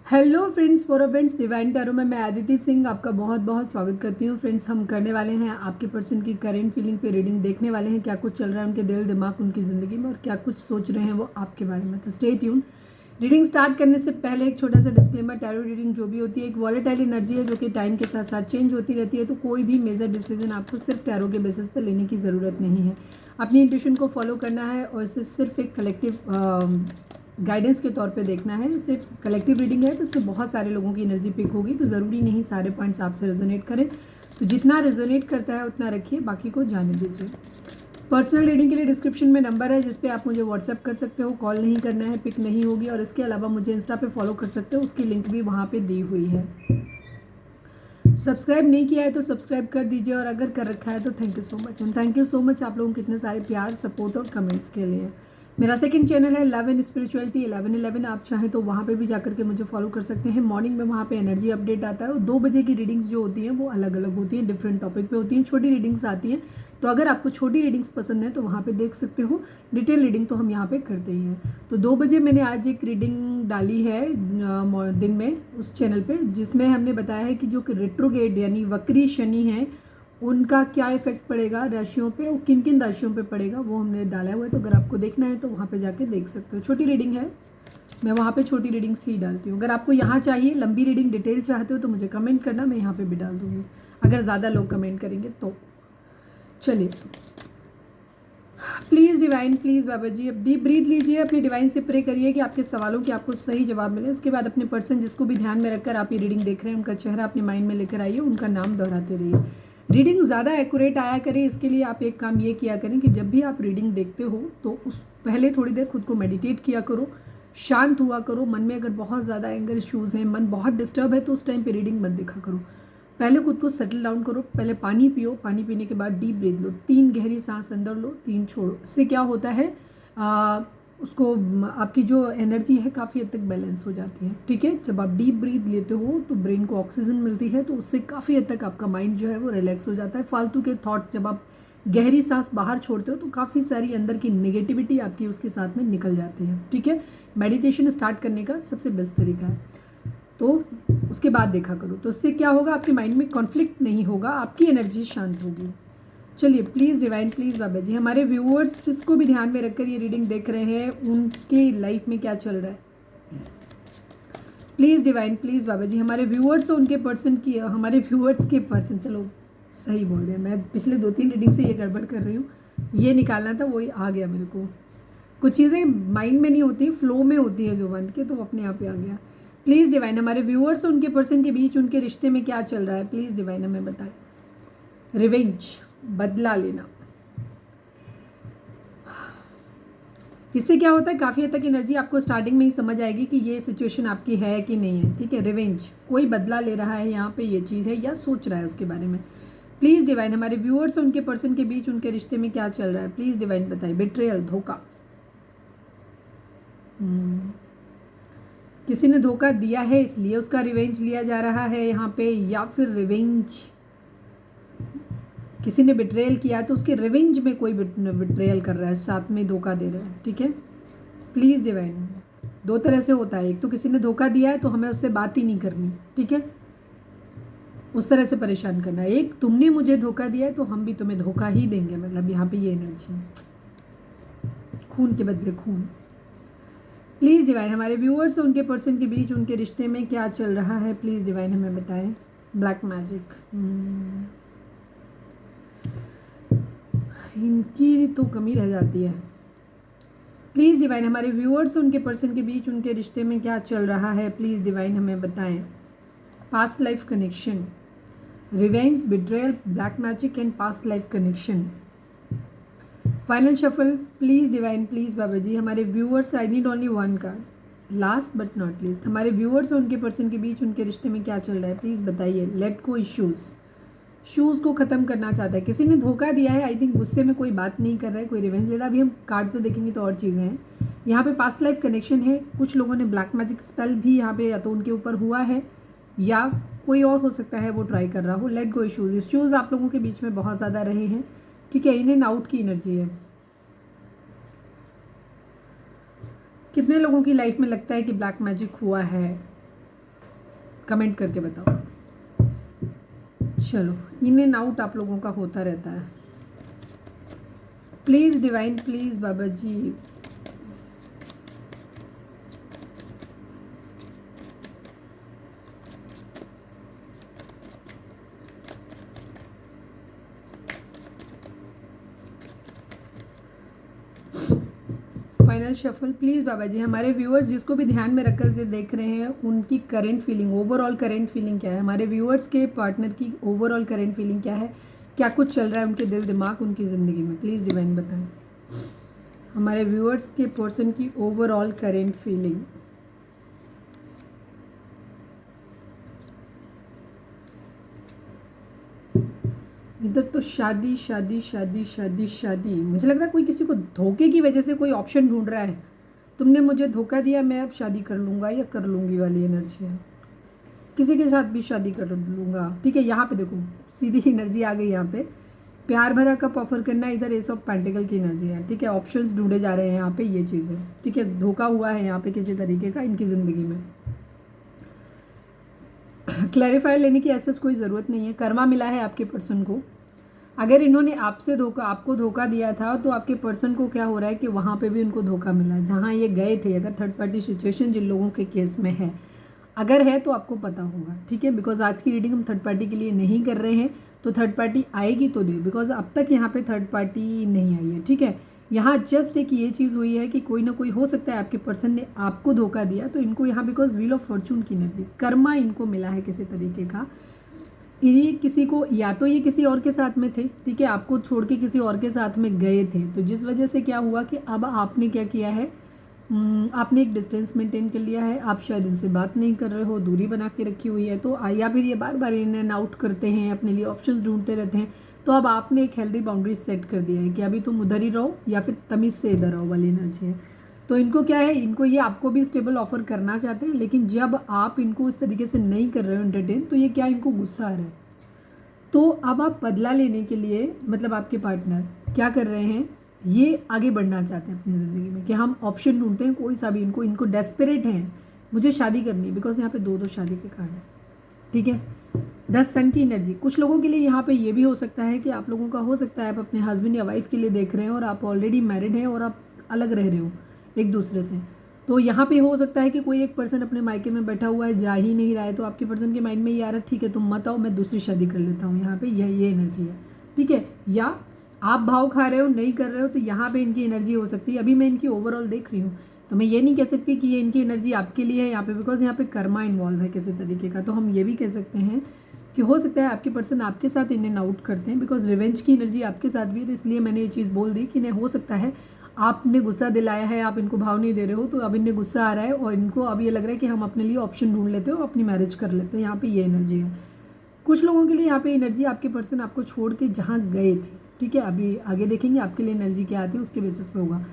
Hello friends, for friends divine tarot में मैं आदिति सिंह आपका बहुत बहुत स्वागत करती हूँ। फ्रेंड्स, हम करने वाले हैं आपके पर्सन की करेंट फीलिंग पे रीडिंग, देखने वाले हैं क्या कुछ चल रहा है उनके दिल दिमाग उनकी ज़िंदगी में और क्या कुछ सोच रहे हैं वो आपके बारे में। तो स्टे ट्यून। रीडिंग स्टार्ट करने से पहले एक छोटा सा डिस्क्लेमर, टैरो रीडिंग जो भी होती है एक वॉलेटाइल एनर्जी है जो कि टाइम के साथ साथ चेंज होती रहती है। तो कोई भी मेजर डिसीजन आपको सिर्फ टैरो के बेसिस पर लेने की ज़रूरत नहीं है। अपनी इंट्यूशन को फॉलो करना है और इसे सिर्फ एक कलेक्टिव गाइडेंस के तौर पे देखना है। इसे कलेक्टिव रीडिंग है तो इसमें बहुत सारे लोगों की एनर्जी पिक होगी, तो ज़रूरी नहीं सारे पॉइंट्स आपसे रेजोनेट करें। तो जितना रेजोनेट करता है उतना रखिए, बाकी को जाने दीजिए। पर्सनल रीडिंग के लिए डिस्क्रिप्शन में नंबर है जिस पे आप मुझे व्हाट्सएप कर सकते हो। कॉल नहीं करना है, पिक नहीं होगी। और इसके अलावा मुझे इंस्टा पे फॉलो कर सकते हो, उसकी लिंक भी वहाँ पे दी हुई है। सब्सक्राइब नहीं किया है तो सब्सक्राइब कर दीजिए, और अगर कर रखा है तो thank you so much. And thank you so much आप लोगों के इतने सारे प्यार, सपोर्ट और कमेंट्स के लिए। मेरा सेकंड चैनल है लव एंड स्पिरिचुअलिटी 1111, आप चाहें तो वहाँ पे भी जाकर के मुझे फॉलो कर सकते हैं। मॉर्निंग में वहाँ पे एनर्जी अपडेट आता है और 2 बजे की रीडिंग्स जो होती हैं वो अलग अलग होती हैं, डिफरेंट टॉपिक पे होती हैं, छोटी रीडिंग्स आती हैं। तो अगर आपको छोटी रीडिंग्स पसंद है तो वहाँ पे देख सकते हो। डिटेल रीडिंग तो हम यहाँ पे करते ही हैं। तो 2 बजे मैंने आज एक रीडिंग डाली है दिन में उस चैनल पे, जिसमें हमने बताया है कि जो रेट्रोगेड यानी वक्री शनि है उनका क्या इफेक्ट पड़ेगा राशियों पे और किन किन राशियों पे पड़ेगा, वो हमने डाला हुआ है। तो अगर आपको देखना है तो वहाँ पे जाके देख सकते हो। छोटी रीडिंग है, मैं वहाँ पे छोटी रीडिंग्स ही डालती हूँ। अगर आपको यहाँ चाहिए लंबी रीडिंग डिटेल चाहते हो तो मुझे कमेंट करना, मैं यहाँ पे भी डाल दूँगी अगर ज़्यादा लोग कमेंट करेंगे तो। चलिए, प्लीज़ डिवाइन, प्लीज़ बाबा जी, अब डीप ब्रीथ लीजिए, अपने डिवाइन से प्रे करिए कि आपके सवालों के आपको सही जवाब मिले। इसके बाद अपने पर्सन जिसको भी ध्यान में रखकर आप ये रीडिंग देख रहे हैं उनका चेहरा अपने माइंड में लेकर आइए, उनका नाम दोहराते रहिए। रीडिंग ज़्यादा एक्यूरेट आया करें, इसके लिए आप एक काम ये किया करें कि जब भी आप रीडिंग देखते हो तो उस पहले थोड़ी देर खुद को मेडिटेट किया करो, शांत हुआ करो। मन में अगर बहुत ज़्यादा एंगर इश्यूज़ हैं, मन बहुत डिस्टर्ब है, तो उस टाइम पे रीडिंग मत देखा करो। पहले खुद को सेटल डाउन करो, पहले पानी पियो, पानी पीने के बाद डीप ब्रीथ लो, 3 गहरी सांस अंदर लो, 3 छोड़ो। इससे क्या होता है, उसको आपकी जो एनर्जी है काफ़ी हद तक बैलेंस हो जाती है। ठीक है, जब आप डीप ब्रीथ लेते हो तो ब्रेन को ऑक्सीजन मिलती है, तो उससे काफ़ी हद तक आपका माइंड जो है वो रिलैक्स हो जाता है। फालतू के थॉट्स जब आप गहरी सांस बाहर छोड़ते हो तो काफ़ी सारी अंदर की नेगेटिविटी आपकी उसके साथ में निकल जाती है। ठीक है, मेडिटेशन स्टार्ट करने का सबसे बेस्ट तरीका है, तो उसके बाद देखा करो। तो उससे क्या होगा, आपके माइंड में कॉन्फ्लिक्ट नहीं होगा, आपकी एनर्जी शांत होगी। चलिए, प्लीज़ डिवाइन, प्लीज़ बाबा जी, हमारे व्यूअर्स जिसको भी ध्यान में रखकर ये रीडिंग देख रहे हैं उनके लाइफ में क्या चल रहा है। प्लीज़ डिवाइन, प्लीज़ बाबा जी, हमारे व्यूअर्स और उनके पर्सन की, हमारे व्यूअर्स के पर्सन, चलो सही बोल दिया, मैं पिछले 2-3 रीडिंग से ये गड़बड़ कर रही हूँ। ये निकालना था, वही आ गया मेरे को। कुछ चीज़ें माइंड में नहीं होती, फ्लो में होती है जो बन के, तो अपने आप ही आ गया। प्लीज़ डिवाइन, हमारे व्यूअर्स और उनके पर्सन के बीच उनके रिश्ते में क्या चल रहा है, प्लीज़ डिवाइन हमें बताएं। रिवेंज, बदला लेना, इससे क्या होता है, काफ़ी हद तक एनर्जी आपको स्टार्टिंग में ही समझ आएगी कि ये सिचुएशन आपकी है कि नहीं है। ठीक है, रिवेंज, कोई बदला ले रहा है यहाँ पे, ये चीज़ है या सोच रहा है उसके बारे में। प्लीज़ डिवाइन, हमारे व्यूअर्स और उनके पर्सन के बीच उनके रिश्ते में क्या चल रहा है, प्लीज़ डिवाइन बताइए। बिट्रेयल, धोखा, किसी ने धोखा दिया है इसलिए उसका रिवेंज लिया जा रहा है यहाँ पे, या फिर रिवेंज किसी ने बिट्रेयल किया तो उसके रिवेंज में कोई बिट्रेयल कर रहा है, साथ में धोखा दे रहा है। ठीक है, प्लीज़ डिवाइन, 2 तरह से होता है, एक तो किसी ने धोखा दिया है तो हमें उससे बात ही नहीं करनी। ठीक है, उस तरह से परेशान करना है। एक, तुमने मुझे धोखा दिया है तो हम भी तुम्हें धोखा ही देंगे, मतलब यहाँ पे ये एनर्जी, खून के बदले खून। प्लीज़ डिवाइन, हमारे व्यूअर्स और उनके पर्सन के बीच उनके रिश्ते में क्या चल रहा है, प्लीज़ डिवाइन हमें बताएं। ब्लैक मैजिक, इनकी तो कमी रह जाती है। प्लीज़ डिवाइन, हमारे व्यूअर्स और उनके पर्सन के बीच उनके रिश्ते में क्या चल रहा है, प्लीज़ डिवाइन हमें बताएं। Past life connection, revenge, betrayal, black magic and past life connection. Final shuffle, please divine, please बाबा जी, हमारे viewers, I need only 1 card. Last but not least, हमारे व्यूअर्स और उनके पर्सन के बीच उनके रिश्ते में क्या चल रहा है, प्लीज़ बताइए। लेट गो इश्यूज़, शूज़ को ख़त्म करना चाहता है, किसी ने धोखा दिया है, आई थिंक गुस्से में कोई बात नहीं कर रहा है, कोई रिवेंज ले रहा है। अभी हम कार्ड से देखेंगे तो और चीज़ें हैं। यहाँ पे पास्ट लाइफ कनेक्शन है, कुछ लोगों ने ब्लैक मैजिक स्पेल भी यहाँ पे या तो उनके ऊपर हुआ है या कोई और हो सकता है वो ट्राई कर रहा हो। लेट गो इश्यूज़, इश्यूज़ आप लोगों के बीच में बहुत ज़्यादा रहे हैं। ठीक है, इन एंड आउट की एनर्जी है। कितने लोगों की लाइफ में लगता है कि ब्लैक मैजिक हुआ है, कमेंट करके बताओ। चलो, इन एंड आउट आप लोगों का होता रहता है। Please divine, please Baba ji. Final shuffle please बाबा जी। हमारे व्यूअर्स जिसको भी ध्यान में रख कर के देख रहे हैं, उनकी current feeling, overall current feeling क्या है, हमारे व्यूअर्स के पार्टनर की ओवरऑल करंट फीलिंग क्या है, क्या कुछ चल रहा है उनके दिल दिमाग, उनकी ज़िंदगी में, प्लीज़ डिवाइन बताएं। हमारे व्यूअर्स के पर्सन की ओवरऑल करंट फीलिंग। इधर तो शादी शादी शादी शादी शादी, मुझे लग रहा है कोई किसी को धोखे की वजह से कोई ऑप्शन ढूंढ रहा है। तुमने मुझे धोखा दिया, मैं अब शादी कर लूँगा या कर लूँगी वाली एनर्जी है। किसी के साथ भी शादी कर लूँगा, ठीक है। यहाँ पे देखो सीधी एनर्जी आ गई, यहाँ पे प्यार भरा कप ऑफर करना, इधर एस ऑफ पेंटिकल की एनर्जी है, ठीक है। ऑप्शंस ढूंढे जा रहे हैं यहाँ पे, ये चीज़ है, ठीक है। धोखा हुआ है यहाँ पे किसी तरीके का इनकी ज़िंदगी में। क्लैरिफाई लेने की ऐसा कोई ज़रूरत नहीं है, कर्मा मिला है आपके पर्सन को। अगर इन्होंने आपको धोखा दिया था, तो आपके पर्सन को क्या हो रहा है कि वहाँ पे भी उनको धोखा मिला है जहाँ ये गए थे। अगर थर्ड पार्टी सिचुएशन जिन लोगों के केस में है, अगर है तो आपको पता होगा, ठीक है। बिकॉज आज की रीडिंग हम थर्ड पार्टी के लिए नहीं कर रहे हैं, तो थर्ड पार्टी आएगी तो नहीं, बिकॉज अब तक यहाँ पे थर्ड पार्टी नहीं आई है, ठीक है। यहाँ जस्ट एक ये चीज़ हुई है कि कोई ना कोई हो सकता है आपके पर्सन ने आपको धोखा दिया, तो इनको यहाँ बिकॉज व्हील ऑफ फॉर्चून की एनर्जी, कर्मा इनको मिला है किसी तरीके का। ये किसी को, या तो ये किसी और के साथ में थे, ठीक है, आपको छोड़ के किसी और के साथ में गए थे, तो जिस वजह से क्या हुआ कि अब आपने क्या किया है, आपने एक डिस्टेंस मेंटेन कर लिया है। आप शायद इनसे बात नहीं कर रहे हो, दूरी बना के रखी हुई है, तो या फिर ये बार बार इन एंड आउट करते हैं, अपने लिए ऑप्शंस ढूंढते रहते हैं। तो अब आपने एक हेल्दी बाउंड्री सेट कर दिया है कि अभी तुम उधर ही रहो या फिर तमीज़ से इधर रहो वाली एनर्जी है। तो इनको क्या है, इनको ये आपको भी स्टेबल ऑफर करना चाहते हैं, लेकिन जब आप इनको उस तरीके से नहीं कर रहे हो एंटरटेन, तो ये क्या, इनको गुस्सा आ रहा है। तो अब आप बदला लेने के लिए, मतलब आपके पार्टनर क्या कर रहे हैं, ये आगे बढ़ना चाहते हैं अपनी ज़िंदगी में कि हम ऑप्शन ढूंढते हैं कोई सा भी। इनको डेस्परेट हैं, मुझे शादी करनी है, बिकॉज यहाँ पे दो शादी के कार्ड है, ठीक है। 10 सन की एनर्जी कुछ लोगों के लिए यहाँ पे ये भी हो सकता है कि आप लोगों का हो सकता है आप अपने हस्बैंड या वाइफ के लिए देख रहे हैं और आप ऑलरेडी मैरिड हैं और आप अलग रह रहे हो एक दूसरे से। तो यहाँ पे हो सकता है कि कोई एक पर्सन अपने मायके में बैठा हुआ है, जा ही नहीं रहा है, तो आपके पर्सन के माइंड में ये आ रहा है, ठीक है तुम मत आओ, मैं दूसरी शादी कर लेता हूँ। यहाँ पे ये एनर्जी है, ठीक है। या आप भाव खा रहे हो, नहीं कर रहे हो, तो यहाँ पे इनकी एनर्जी हो सकती है। अभी मैं इनकी ओवरऑल देख रही हूँ, तो मैं ये नहीं कह सकती कि ये इनकी एनर्जी आपके लिए है यहाँ पे, बिकॉज यहाँ पे कर्मा इन्वॉल्व है किसी तरीके का। तो हम ये भी कह सकते हैं कि हो सकता है आपके पर्सन आपके साथ इन एंड आउट करते हैं, बिकॉज रिवेंज की एनर्जी आपके साथ भी है। तो इसलिए मैंने ये चीज़ बोल दी कि नहीं, हो सकता है आपने गुस्सा दिलाया है, आप इनको भाव नहीं दे रहे हो, तो अब इन्हें गुस्सा आ रहा है और इनको अब ये लग रहा है कि हम अपने लिए ऑप्शन ढूंढ लेते हो, अपनी मैरिज कर लेते हैं। यहाँ पे ये एनर्जी है कुछ लोगों के लिए। यहाँ पे एनर्जी आपके पर्सन आपको छोड़ के जहाँ गए थे, ठीक है। अभी आगे देखेंगे आपके लिए एनर्जी क्या आती है, उसके बेसिस पे होगा।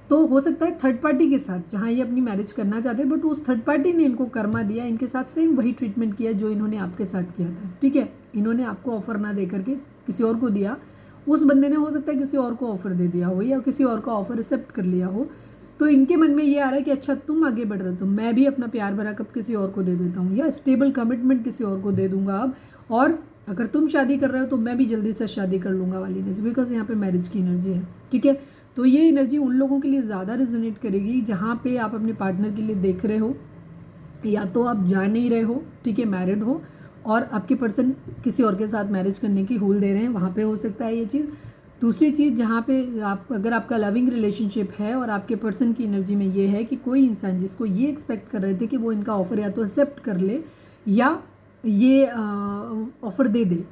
तो हो सकता है थर्ड पार्टी के साथ जहाँ ये अपनी मैरिज करना चाहते हैं, बट उस थर्ड पार्टी ने इनको कर्मा दिया, इनके साथ सेम वही ट्रीटमेंट किया जो इन्होंने आपके साथ किया था, ठीक है। इन्होंने आपको ऑफर ना दे करके किसी और को दिया, उस बंदे ने हो सकता है किसी और को ऑफर दे दिया हो या किसी और का ऑफर एक्सेप्ट कर लिया हो। तो इनके मन में ये आ रहा है कि अच्छा तुम आगे बढ़ रहे हो, तो मैं भी अपना प्यार भरा कप किसी और को दे देता हूँ, या स्टेबल कमिटमेंट किसी और को दे दूंगा अब, और अगर तुम शादी कर रहे हो तो मैं भी जल्दी से शादी कर लूँगा वाली एनर्जी, बिकॉज यहाँ पे मैरिज की एनर्जी है, ठीक है। तो ये एनर्जी उन लोगों के लिए ज़्यादा रिजोनेट करेगी जहाँ पे आप अपने पार्टनर के लिए देख रहे हो, या तो आप जा नहीं रहे हो, ठीक है, मैरिड हो, और आपके पर्सन किसी और के साथ मैरिज करने की हुल दे रहे हैं, वहाँ पे हो सकता है ये चीज़। दूसरी चीज़ जहाँ पे आप, अगर आपका लविंग रिलेशनशिप है और आपके पर्सन की एनर्जी में ये है कि कोई इंसान जिसको ये एक्सपेक्ट कर रहे थे कि वो इनका ऑफ़र या तो एक्सेप्ट कर ले या ये ऑफ़र दे दे,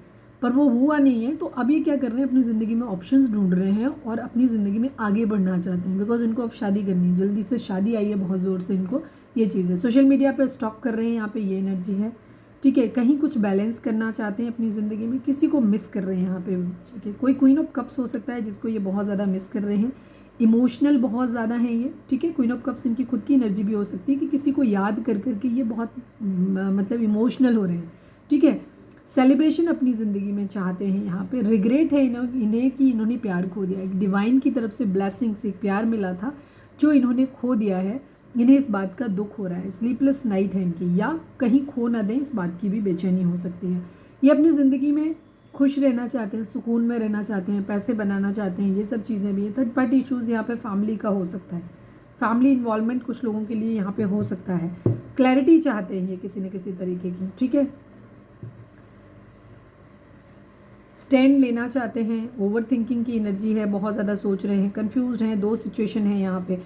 पर वो हुआ नहीं है, तो अब ये क्या कर रहे हैं, अपनी ज़िंदगी में ऑप्शंस ढूंढ रहे हैं और अपनी ज़िंदगी में आगे बढ़ना चाहते हैं, बिकॉज इनको अब शादी करनी है, जल्दी से शादी आई है बहुत ज़ोर से इनको, ये चीज़ है। सोशल मीडिया पे स्टॉक कर रहे हैं, यहाँ पे ये एनर्जी है, ठीक है। कहीं कुछ बैलेंस करना चाहते हैं अपनी ज़िंदगी में, किसी को मिस कर रहे हैं यहाँ पे, ठीक है। कोई क्वीन ऑफ कप्स हो सकता है जिसको ये बहुत ज़्यादा मिस कर रहे हैं, इमोशनल बहुत ज़्यादा है ये, ठीक है। क्वीन ऑफ कप्स इनकी खुद की एनर्जी भी हो सकती है कि किसी को याद कर करके ये बहुत मतलब इमोशनल हो रहे हैं, ठीक है। सेलिब्रेशन अपनी ज़िंदगी में चाहते हैं, यहाँ पे रिग्रेट है इन्हें कि इन्होंने प्यार खो दिया, एक डिवाइन की तरफ से ब्लेसिंग से प्यार मिला था जो इन्होंने खो दिया है, इन्हें इस बात का दुख हो रहा है, स्लीपलेस नाइट है इनकी, या कहीं खो ना दें इस बात की भी बेचैनी हो सकती है। ये अपनी ज़िंदगी में खुश रहना चाहते हैं, सुकून में रहना चाहते हैं, पैसे बनाना चाहते हैं, ये सब चीज़ें भी है। थर्ड पार्टी इशूज़ यहाँ पे फैमिली का हो सकता है, फैमिली इन्वॉल्वमेंट कुछ लोगों के लिए यहाँ पे हो सकता है। क्लैरिटी चाहते हैं ये किसी न किसी तरीके की, ठीक है। स्टैंड लेना चाहते हैं, ओवर थिंकिंग की एनर्जी है, बहुत ज़्यादा सोच रहे हैं, कंफ्यूज हैं, दो सिचुएशन है यहाँ पे।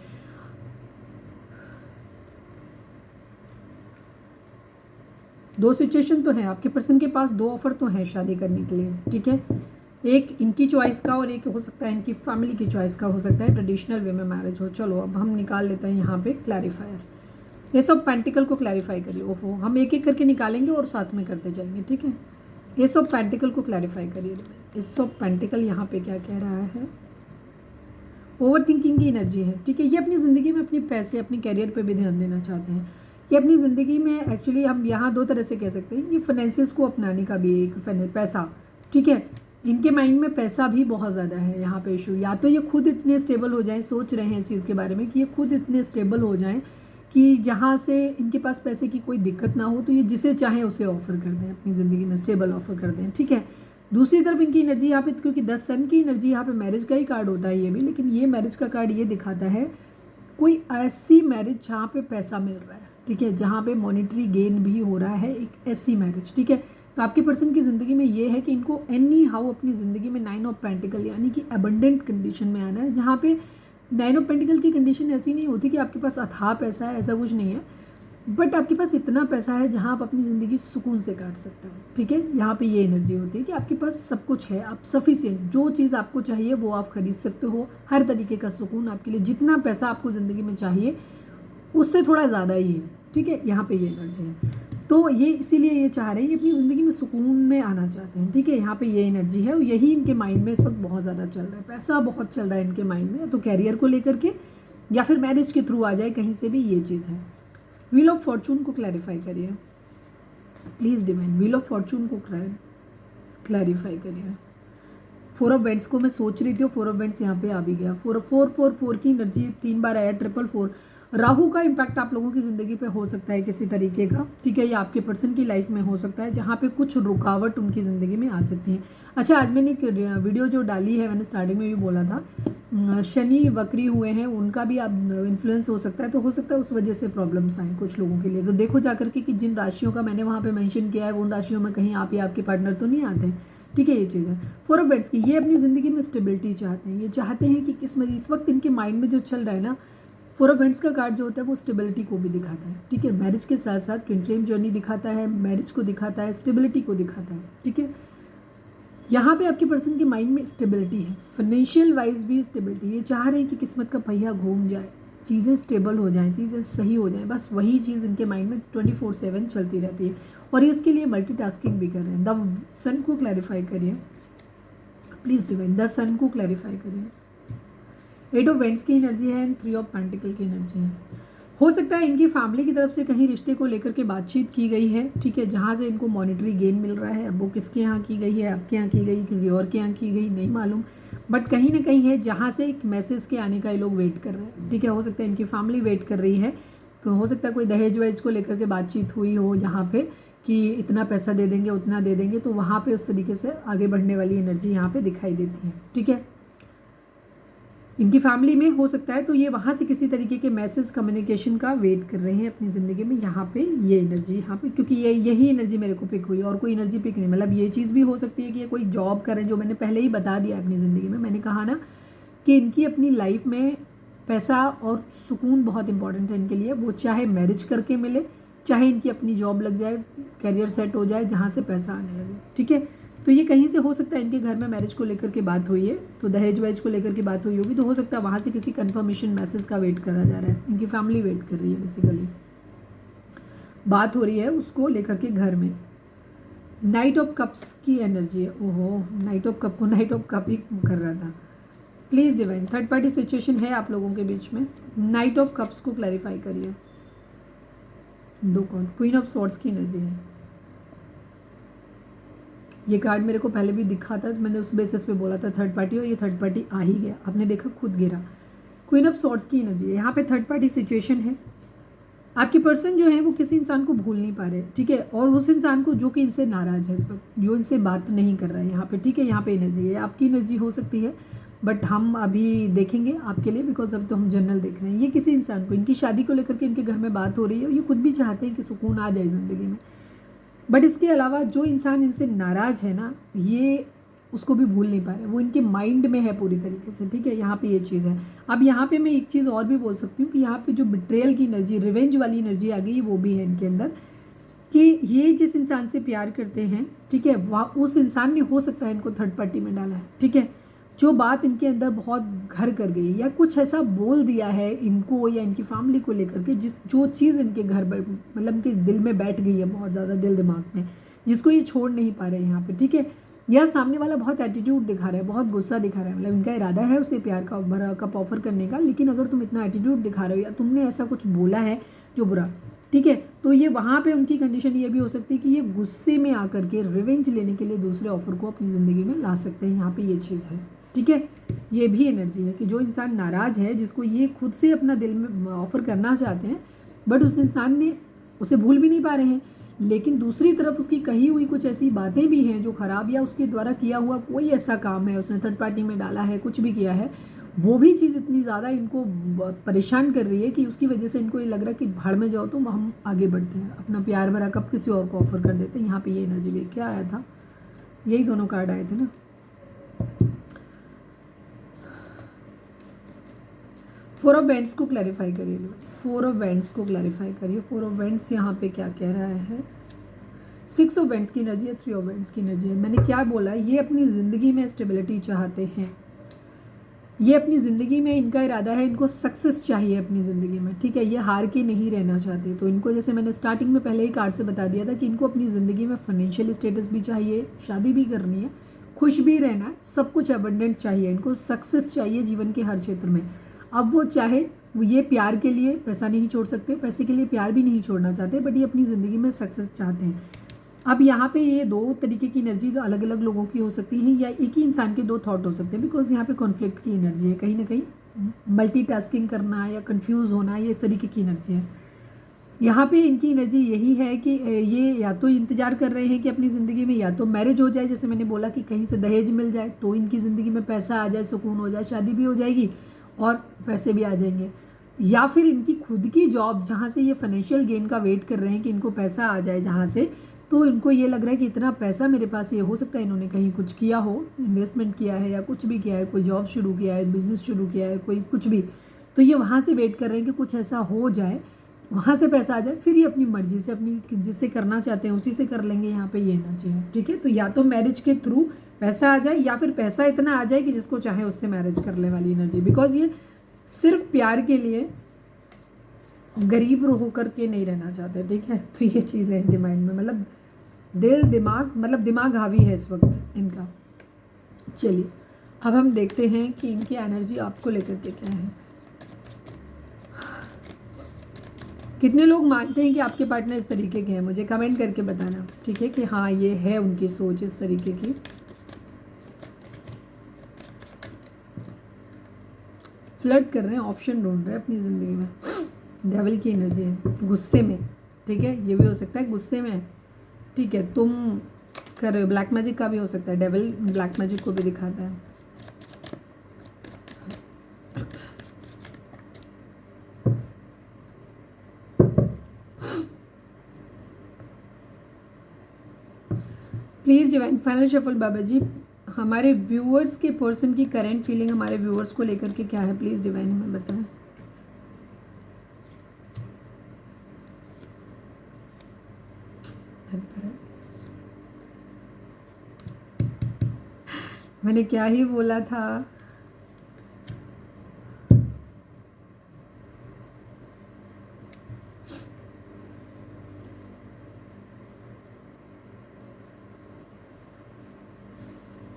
दो सिचुएशन तो है आपके पर्सन के पास, दो ऑफर तो हैं शादी करने के लिए, ठीक है। एक इनकी चॉइस का और एक हो सकता है इनकी फैमिली की चॉइस का हो सकता है, ट्रेडिशनल वे में मैरिज हो। चलो अब हम निकाल लेते हैं यहाँ पे क्लैरिफायर। ये सब पेंटिकल को क्लैरिफाई करिए। ओहो, हम एक एक करके निकालेंगे और साथ में करते जाएंगे, ठीक है। ये सब पेंटिकल को क्लैरिफाई करिए। इस सब पेंटिकल यहाँ पे क्या कह रहा है, ओवर थिंकिंग की एनर्जी है, ठीक है। ये अपनी ज़िंदगी में अपने पैसे, अपने कैरियर पे भी ध्यान देना चाहते हैं। ये अपनी ज़िंदगी में एक्चुअली हम यहाँ दो तरह से कह सकते हैं, ये फाइनेंसिस को अपनाने का भी एक पैसा, ठीक है। इनके माइंड में पैसा भी बहुत ज़्यादा है यहाँ पे इशू। या तो ये खुद इतने स्टेबल हो जाएं, सोच रहे हैं इस चीज़ के बारे में कि ये खुद इतने स्टेबल हो जाएं कि जहाँ से इनके पास पैसे की कोई दिक्कत ना हो, तो ये जिसे चाहें उसे ऑफ़र कर दें, अपनी ज़िंदगी में स्टेबल ऑफ़र कर दें, ठीक है। दूसरी तरफ इनकी एनर्जी यहाँ पे, क्योंकि 10 सन की एनर्जी यहाँ पे मैरिज का ही कार्ड होता है ये भी, लेकिन ये मैरिज का कार्ड ये दिखाता है कोई ऐसी मैरिज जहाँ पे पैसा मिल रहा है, ठीक है, जहाँ पे मॉनेटरी गेन भी हो रहा है, एक ऐसी मैरिज, ठीक है। तो आपके पर्सन की ज़िंदगी में ये है कि इनको एनी हाउ अपनी ज़िंदगी में 9 ऑफ पेंटिकल यानी कि अबंडेंट कंडीशन में आना है, जहाँ पे 9 ऑफ पेंटिकल की कंडीशन ऐसी नहीं होती कि आपके पास अथाह पैसा है, ऐसा कुछ नहीं है, बट आपके पास इतना पैसा है जहाँ आप अपनी ज़िंदगी सुकून से काट सकते हो, ठीक है। यहाँ पे ये एनर्जी होती है कि आपके पास सब कुछ है, आप सफिशिएंट, जो चीज़ आपको चाहिए वो आप खरीद सकते हो, हर तरीके का सुकून आपके लिए, जितना पैसा आपको ज़िंदगी में चाहिए उससे थोड़ा ज़्यादा ही है, ठीक है। यहाँ पे ये एनर्जी है, तो ये इसीलिए ये चाह रहे हैं, ये अपनी ज़िंदगी में सुकून में आना चाहते हैं, ठीक है। यहाँ पे ये एनर्जी है और यही इनके माइंड में इस वक्त बहुत ज़्यादा चल रहा है, पैसा बहुत चल रहा है इनके माइंड में, तो कैरियर को लेकर के या फिर मैरिज के थ्रू आ जाए कहीं से भी, ये चीज़ है। व्हील ऑफ फॉर्चून को क्लैरिफाई करिए please divine, wheel of Fortune को क्लैरिफाई करिए। 4 ऑफ वेंट्स को मैं सोच रही थी और 4 ऑफ वेंट्स यहाँ पे आ भी गया। 4 की एनर्जी 3 बार आया, 4 राहु का इम्पैक्ट आप लोगों की ज़िंदगी पे हो सकता है किसी तरीके का, ठीक है। ये आपके पर्सन की लाइफ में हो सकता है जहाँ पे कुछ रुकावट उनकी ज़िंदगी में आ सकती है। अच्छा, आज मैंने एक वीडियो जो डाली है, मैंने स्टार्टिंग में भी बोला था, शनि वक्री हुए हैं, उनका भी आप इन्फ्लुएंस हो सकता है, तो हो सकता है उस वजह से प्रॉब्लम्स आए कुछ लोगों के लिए। तो देखो जाकर के कि जिन राशियों का मैंने वहाँ पे मेंशन किया है उन राशियों में कहीं आप या आपके पार्टनर तो नहीं आते, ठीक है। ये चीज़ है। 4 ऑफ बेड्स की, ये अपनी ज़िंदगी में स्टेबिलिटी चाहते हैं, ये चाहते हैं कि किस्मत इस वक्त इनके माइंड में जो चल रहा है ना, 4 ऑफ वेंट्स का कार्ड जो होता है वो स्टेबिलिटी को भी दिखाता है, ठीक है। मैरिज के साथ साथ ट्विन फ्लेम जर्नी दिखाता है, मैरिज को दिखाता है, स्टेबिलिटी को दिखाता है, ठीक है। यहाँ पे आपके पर्सन के माइंड में स्टेबिलिटी है, फाइनेंशियल वाइज भी स्टेबिलिटी। ये चाह रहे हैं कि किस्मत का पहिया घूम जाए, चीज़ें स्टेबल हो जाएं, चीज़ें सही हो जाएं, बस वही चीज़ इनके माइंड में 24/7 चलती रहती है, और इसके लिए मल्टीटास्किंग भी कर रहे हैं। द सन को क्लैरिफाई करिए प्लीज़ डिवाइन, द सन को क्लैरिफाई करिए। 8 ऑफ वेंट्स की एनर्जी है एंड 3 ऑफ पेंटिकल की एनर्जी है। हो सकता है इनकी फैमिली की तरफ से कहीं रिश्ते को लेकर के बातचीत की गई है, ठीक है, जहाँ से इनको मॉनेटरी गेन मिल रहा है। अब वो किसके यहाँ की गई है, आपके यहाँ की गई, किसी और के यहाँ की गई, नहीं मालूम, बट कहीं ना कहीं है जहाँ से एक मैसेज के आने का ये लोग वेट कर रहे हैं, ठीक है। हो सकता है इनकी फैमिली वेट कर रही है, तो हो सकता है कोई दहेज वहेज को लेकर के बातचीत हुई हो जहाँ पे कि इतना पैसा दे देंगे, उतना दे देंगे, तो वहाँ पे उस तरीके से आगे बढ़ने वाली एनर्जी यहाँ पे दिखाई देती है, ठीक है। इनकी फैमिली में हो सकता है, तो ये वहाँ से किसी तरीके के मैसेज कम्युनिकेशन का वेट कर रहे हैं अपनी ज़िंदगी में। यहाँ पे ये एनर्जी, यहाँ पे क्योंकि यही एनर्जी मेरे को पिक हुई और कोई एनर्जी पिक नहीं, मतलब ये चीज़ भी हो सकती है कि ये कोई जॉब करें, जो मैंने पहले ही बता दिया अपनी ज़िंदगी में। मैंने कहा ना कि इनकी अपनी लाइफ में पैसा और सुकून बहुत इंपॉर्टेंट है इनके लिए, वो चाहे मैरिज करके मिले, चाहे इनकी अपनी जॉब लग जाए, करियर सेट हो जाए जहाँ से पैसा आने लगे, ठीक है। तो ये कहीं से हो सकता है इनके घर में मैरिज को लेकर के बात हुई है, तो दहेज वहेज को लेकर के बात हुई होगी, तो हो सकता है वहाँ से किसी कंफर्मेशन मैसेज का वेट करा जा रहा है, इनकी फैमिली वेट कर रही है, बेसिकली बात हो रही है उसको लेकर के घर में। नाइट ऑफ कप्स की एनर्जी है, ओहो, नाइट ऑफ कप को नाइट ऑफ कप ही कर रहा था। Please divine, third party situation है आप लोगों के बीच में, नाइट ऑफ कप्स को क्लैरिफाई करिए। दो कौन, क्वीन ऑफ स्वॉर्ड्स की एनर्जी है। ये कार्ड मेरे को पहले भी दिखा था, तो मैंने उस बेसिस पे बोला था थर्ड पार्टी, और ये थर्ड पार्टी आ ही गया, आपने देखा खुद गिरा। क्वीन ऑफ स्वॉर्ड्स की एनर्जी है, यहाँ पे थर्ड पार्टी सिचुएशन है, आपके पर्सन जो है वो किसी इंसान को भूल नहीं पा रहे, ठीक है, और उस इंसान को जो कि इनसे नाराज़ है इस वक्त, जो इनसे बात नहीं कर रहा है यहाँ पे, ठीक है, यहाँ पे एनर्जी है, आपकी एनर्जी हो सकती है, बट हम अभी देखेंगे आपके लिए, बिकॉज अब तो हम जनरल देख रहे हैं। ये किसी इंसान को, इनकी शादी को लेकर के इनके घर में बात हो रही है और ये खुद भी चाहते हैं कि सुकून आ जाए ज़िंदगी में, बट इसके अलावा जो इंसान इनसे नाराज़ है ना, ये उसको भी भूल नहीं पा रहे, वो इनके माइंड में है पूरी तरीके से, ठीक है, यहाँ पे ये चीज़ है। अब यहाँ पे मैं एक चीज़ और भी बोल सकती हूँ कि यहाँ पे जो बिट्रेयल की एनर्जी, रिवेंज वाली एनर्जी आ गई, वो भी है इनके अंदर, कि ये जिस इंसान से प्यार करते हैं, ठीक है, वह उस इंसान ने हो सकता है इनको थर्ड पार्टी में डाला है, ठीक है, जो बात इनके अंदर बहुत घर कर गई या कुछ ऐसा बोल दिया है इनको या इनकी फैमिली को लेकर के, जो चीज़ इनके घर मतलब इनके दिल में बैठ गई है बहुत ज़्यादा, दिल दिमाग में, जिसको ये छोड़ नहीं पा रहे यहाँ पे, ठीक है, या सामने वाला बहुत एटीट्यूड दिखा रहा है, बहुत गुस्सा दिखा रहा है, मतलब इनका इरादा है उसे प्यार का भरा कप ऑफर करने का, लेकिन अगर तुम इतना एटीट्यूड दिखा रहे हो या तुमने ऐसा कुछ बोला है जो बुरा, ठीक है, तो ये वहाँ पे उनकी कंडीशन ये भी हो सकती है कि ये गुस्से में आकर के रिवेंज लेने के लिए दूसरे ऑफर को अपनी ज़िंदगी में ला सकते हैं, यहाँ पे ये चीज़ है, ठीक है। ये भी एनर्जी है कि जो इंसान नाराज़ है, जिसको ये खुद से अपना दिल में ऑफर करना चाहते हैं, बट उस इंसान ने उसे भूल भी नहीं पा रहे हैं, लेकिन दूसरी तरफ उसकी कही हुई कुछ ऐसी बातें भी हैं जो ख़राब, या उसके द्वारा किया हुआ कोई ऐसा काम है, उसने थर्ड पार्टी में डाला है, कुछ भी किया है, वो भी चीज़ इतनी ज़्यादा इनको परेशान कर रही है कि उसकी वजह से इनको ये लग रहा है कि भाड़ में जाओ, तो हम आगे बढ़ते हैं, अपना प्यार भरा कप किसी और को ऑफर कर देते हैं। यहाँ पे ये एनर्जी भी क्या आया था, यही दोनों कार्ड आए थे ना। फोर ऑफ वेंट्स को क्लैरिफाई करिए, फोर ऑफ वेंट्स को क्लैरिफाई करिए। फोर ऑफ वेंट्स यहाँ पे क्या कह रहा है, सिक्स ऑफ वेंट्स की एनर्जी है, थ्री ऑफ वेंट्स की एनर्जी है। मैंने क्या बोला, ये अपनी ज़िंदगी में स्टेबिलिटी चाहते हैं, ये अपनी ज़िंदगी में इनका इरादा है, इनको सक्सेस चाहिए अपनी ज़िंदगी में, ठीक है, ये हार के नहीं रहना चाहते। तो इनको, जैसे मैंने स्टार्टिंग में पहले ही कार्ड से बता दिया था कि इनको अपनी ज़िंदगी में फाइनेंशियल स्टेटस भी चाहिए, शादी भी करनी है, खुश भी रहना है, सब कुछ अबंडेंट चाहिए, इनको सक्सेस चाहिए जीवन के हर क्षेत्र में। अब वो चाहे ये प्यार के लिए पैसा नहीं छोड़ सकते, पैसे के लिए प्यार भी नहीं छोड़ना चाहते, बट ये अपनी ज़िंदगी में सक्सेस चाहते हैं। अब यहाँ पे ये दो तरीके की एनर्जी अलग अलग लोगों की हो सकती है, या एक ही इंसान के दो थॉट हो सकते हैं, बिकॉज यहाँ पे कॉन्फ्लिक्ट की एनर्जी है, कहीं ना कहीं मल्टीटास्किंग करना या कंफ्यूज होना, ये इस तरीके की एनर्जी है। यहाँ पे इनकी एनर्जी यही है कि ये या तो इंतजार कर रहे हैं कि अपनी ज़िंदगी में या तो मैरिज हो जाए, जैसे मैंने बोला कि कहीं से दहेज मिल जाए तो इनकी ज़िंदगी में पैसा आ जाए, सुकून हो जाए, शादी भी हो जाएगी और पैसे भी आ जाएंगे, या फिर इनकी खुद की जॉब जहाँ से ये फाइनेंशियल गेन का वेट कर रहे हैं कि इनको पैसा आ जाए जहाँ से, तो इनको ये लग रहा है कि इतना पैसा मेरे पास, ये हो सकता है इन्होंने कहीं कुछ किया हो, इन्वेस्टमेंट किया है या कुछ भी किया है, कोई जॉब शुरू किया है, बिजनेस शुरू किया है, कोई कुछ भी, तो ये वहाँ से वेट कर रहे हैं कि कुछ ऐसा हो जाए, वहाँ से पैसा आ जाए, फिर ये अपनी मर्जी से, अपनी जिससे करना चाहते हैं उसी से कर लेंगे। यहाँ पे ये एनर्जी है, ठीक है। तो या तो मैरिज के थ्रू पैसा आ जाए, या फिर पैसा इतना आ जाए कि जिसको चाहे उससे मैरिज कर ले वाली एनर्जी, बिकॉज ये सिर्फ प्यार के लिए गरीब होकर के नहीं रहना चाहते, ठीक है। तो ये चीज़ है इनके माइंड में, मतलब दिल दिमाग, मतलब दिमाग हावी है इस वक्त इनका। चलिए अब हम देखते हैं कि इनकी एनर्जी आपको लेकर के क्या है। कितने लोग मानते हैं कि आपके पार्टनर इस तरीके के हैं, मुझे कमेंट करके बताना, ठीक है, कि हाँ ये है उनकी सोच इस तरीके की। फ्लर्ट कर रहे हैं, ऑप्शन ढूंढ रहे हैं अपनी ज़िंदगी में। डेविल की एनर्जी है, गुस्से में, ठीक है, ये भी हो सकता है गुस्से में, ठीक है, तुम कर रहे हो। ब्लैक मैजिक का भी हो सकता है, डेविल ब्लैक मैजिक को भी दिखाता है। Please divine final shuffle Baba जी, हमारे व्यूअर्स के पर्सन की करेंट फीलिंग हमारे व्यूअर्स को लेकर के क्या है, प्लीज़ डिवाइन हमें बताएं। मैंने क्या ही बोला था।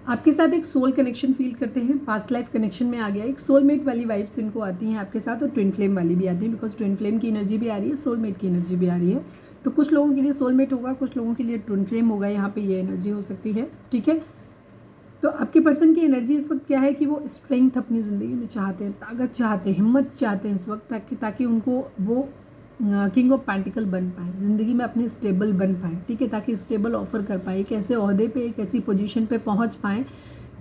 आपके साथ एक सोल कनेक्शन फील करते हैं, पास्ट लाइफ कनेक्शन में आ गया, एक सोलमेट वाली वाइब्स इनको आती हैं आपके साथ, और ट्विन फ्लेम वाली भी आती है, बिकॉज ट्विन फ्लेम की एनर्जी भी आ रही है, सोलमेट की एनर्जी भी आ रही है। तो कुछ लोगों के लिए सोलमेट होगा, कुछ लोगों के लिए ट्विन फ्लेम होगा, यहाँ पे ये एनर्जी हो सकती है, ठीक है। तो आपके पर्सन की एनर्जी इस वक्त क्या है कि वो स्ट्रेंथ अपनी ज़िंदगी में चाहते हैं, ताकत चाहते हैं, हिम्मत चाहते हैं इस वक्त, ताकि उनको वो किंग ऑफ पेंटिकल बन पाए, ज़िंदगी में अपने स्टेबल बन पाए, ठीक है, ताकि स्टेबल ऑफर कर पाए, एक ऐसे ओहदे पे, एक ऐसी पोजीशन पे पहुंच पाएँ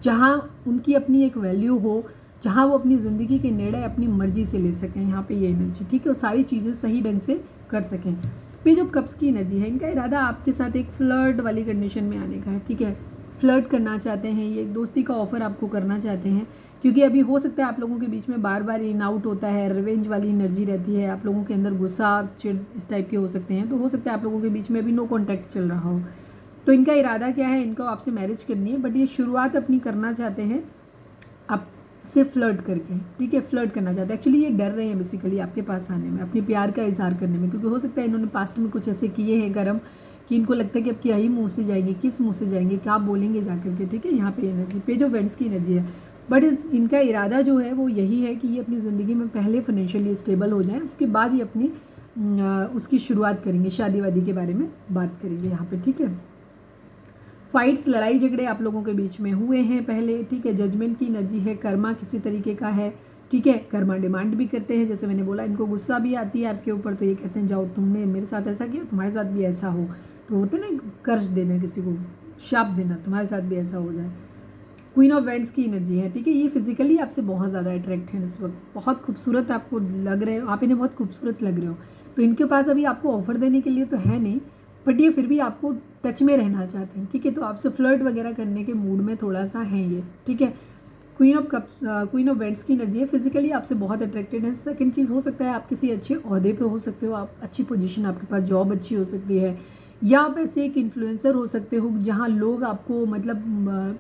जहां उनकी अपनी एक वैल्यू हो, जहां वो अपनी ज़िंदगी के निर्णय अपनी मर्जी से ले सकें। यहाँ पे ये एनर्जी, ठीक है, वो सारी चीज़ें सही ढंग से कर सकें। पेज ऑफ कप्स की एनर्जी है, इनका इरादा आपके साथ एक फ्लर्ट वाली कंडीशन में आने का है, ठीक है, फ्लर्ट करना चाहते हैं, ये एक दोस्ती का ऑफर आपको करना चाहते हैं, क्योंकि अभी हो सकता है आप लोगों के बीच में बार बार इन आउट होता है, रिवेंज वाली एनर्जी रहती है, आप लोगों के अंदर गुस्सा चिड़ इस टाइप के हो सकते हैं, तो हो सकता है आप लोगों के बीच में अभी नो कॉन्टैक्ट चल रहा हो। तो इनका इरादा क्या है, इनको आपसे मैरिज करनी है, बट ये शुरुआत अपनी करना चाहते हैं आपसे फ्लर्ट करके, ठीक है, फ्लर्ट करना चाहते हैं। एक्चुअली ये डर रहे हैं बेसिकली आपके पास आने में, अपने प्यार का इजहार करने में, क्योंकि हो सकता है इन्होंने पास्ट में कुछ ऐसे किए हैं कर्म कि इनको लगता है कि अब क्या ही मुँह से जाएंगे, किस मुँह से जाएंगे, क्या बोलेंगे जा करके, ठीक है। यहाँ पे एनर्जी पेज ऑफ वेंड्स की एनर्जी है, बट इनका इरादा जो है वो यही है कि ये अपनी ज़िंदगी में पहले फाइनेंशियली स्टेबल हो जाएं, उसके बाद ही अपनी उसकी शुरुआत करेंगे, शादी वादी के बारे में बात करेंगे यहाँ पे, ठीक है। फाइट्स, लड़ाई झगड़े आप लोगों के बीच में हुए हैं पहले, ठीक है। जजमेंट की एनर्जी है, कर्मा किसी तरीके का है, ठीक है। कर्मा डिमांड भी करते हैं, जैसे मैंने बोला, इनको गुस्सा भी आती है आपके ऊपर, तो ये कहते हैं जाओ तुमने मेरे साथ ऐसा किया, तुम्हारे साथ भी ऐसा हो, तो होते ना कर्ज देना, किसी को शाप देना, तुम्हारे साथ भी ऐसा हो जाए। क्वीन ऑफ वेंड्स की एनर्जी है, ठीक है। ये फिजिकली आपसे बहुत ज़्यादा अट्रैक्ट है इस वक्त, बहुत खूबसूरत आपको लग रहे हो, आप इन्हें बहुत खूबसूरत लग रहे हो, तो इनके पास अभी आपको ऑफर देने के लिए तो है नहीं, बट ये फिर भी आपको टच में रहना चाहते हैं, ठीक है। तो आपसे फ्लर्ट वगैरह करने के मूड में थोड़ा सा है ये, ठीक है। Queen of cups, queen of wands की एनर्जी है, फिजिकली आपसे बहुत अट्रैक्टेड है। सेकंड चीज़, हो सकता है आप किसी अच्छे ओहदे पे हो सकते हो, आप अच्छी पोजीशन, आपके पास जॉब अच्छी हो सकती है, या आप ऐसे एक इन्फ्लुएंसर हो सकते हो जहाँ लोग आपको मतलब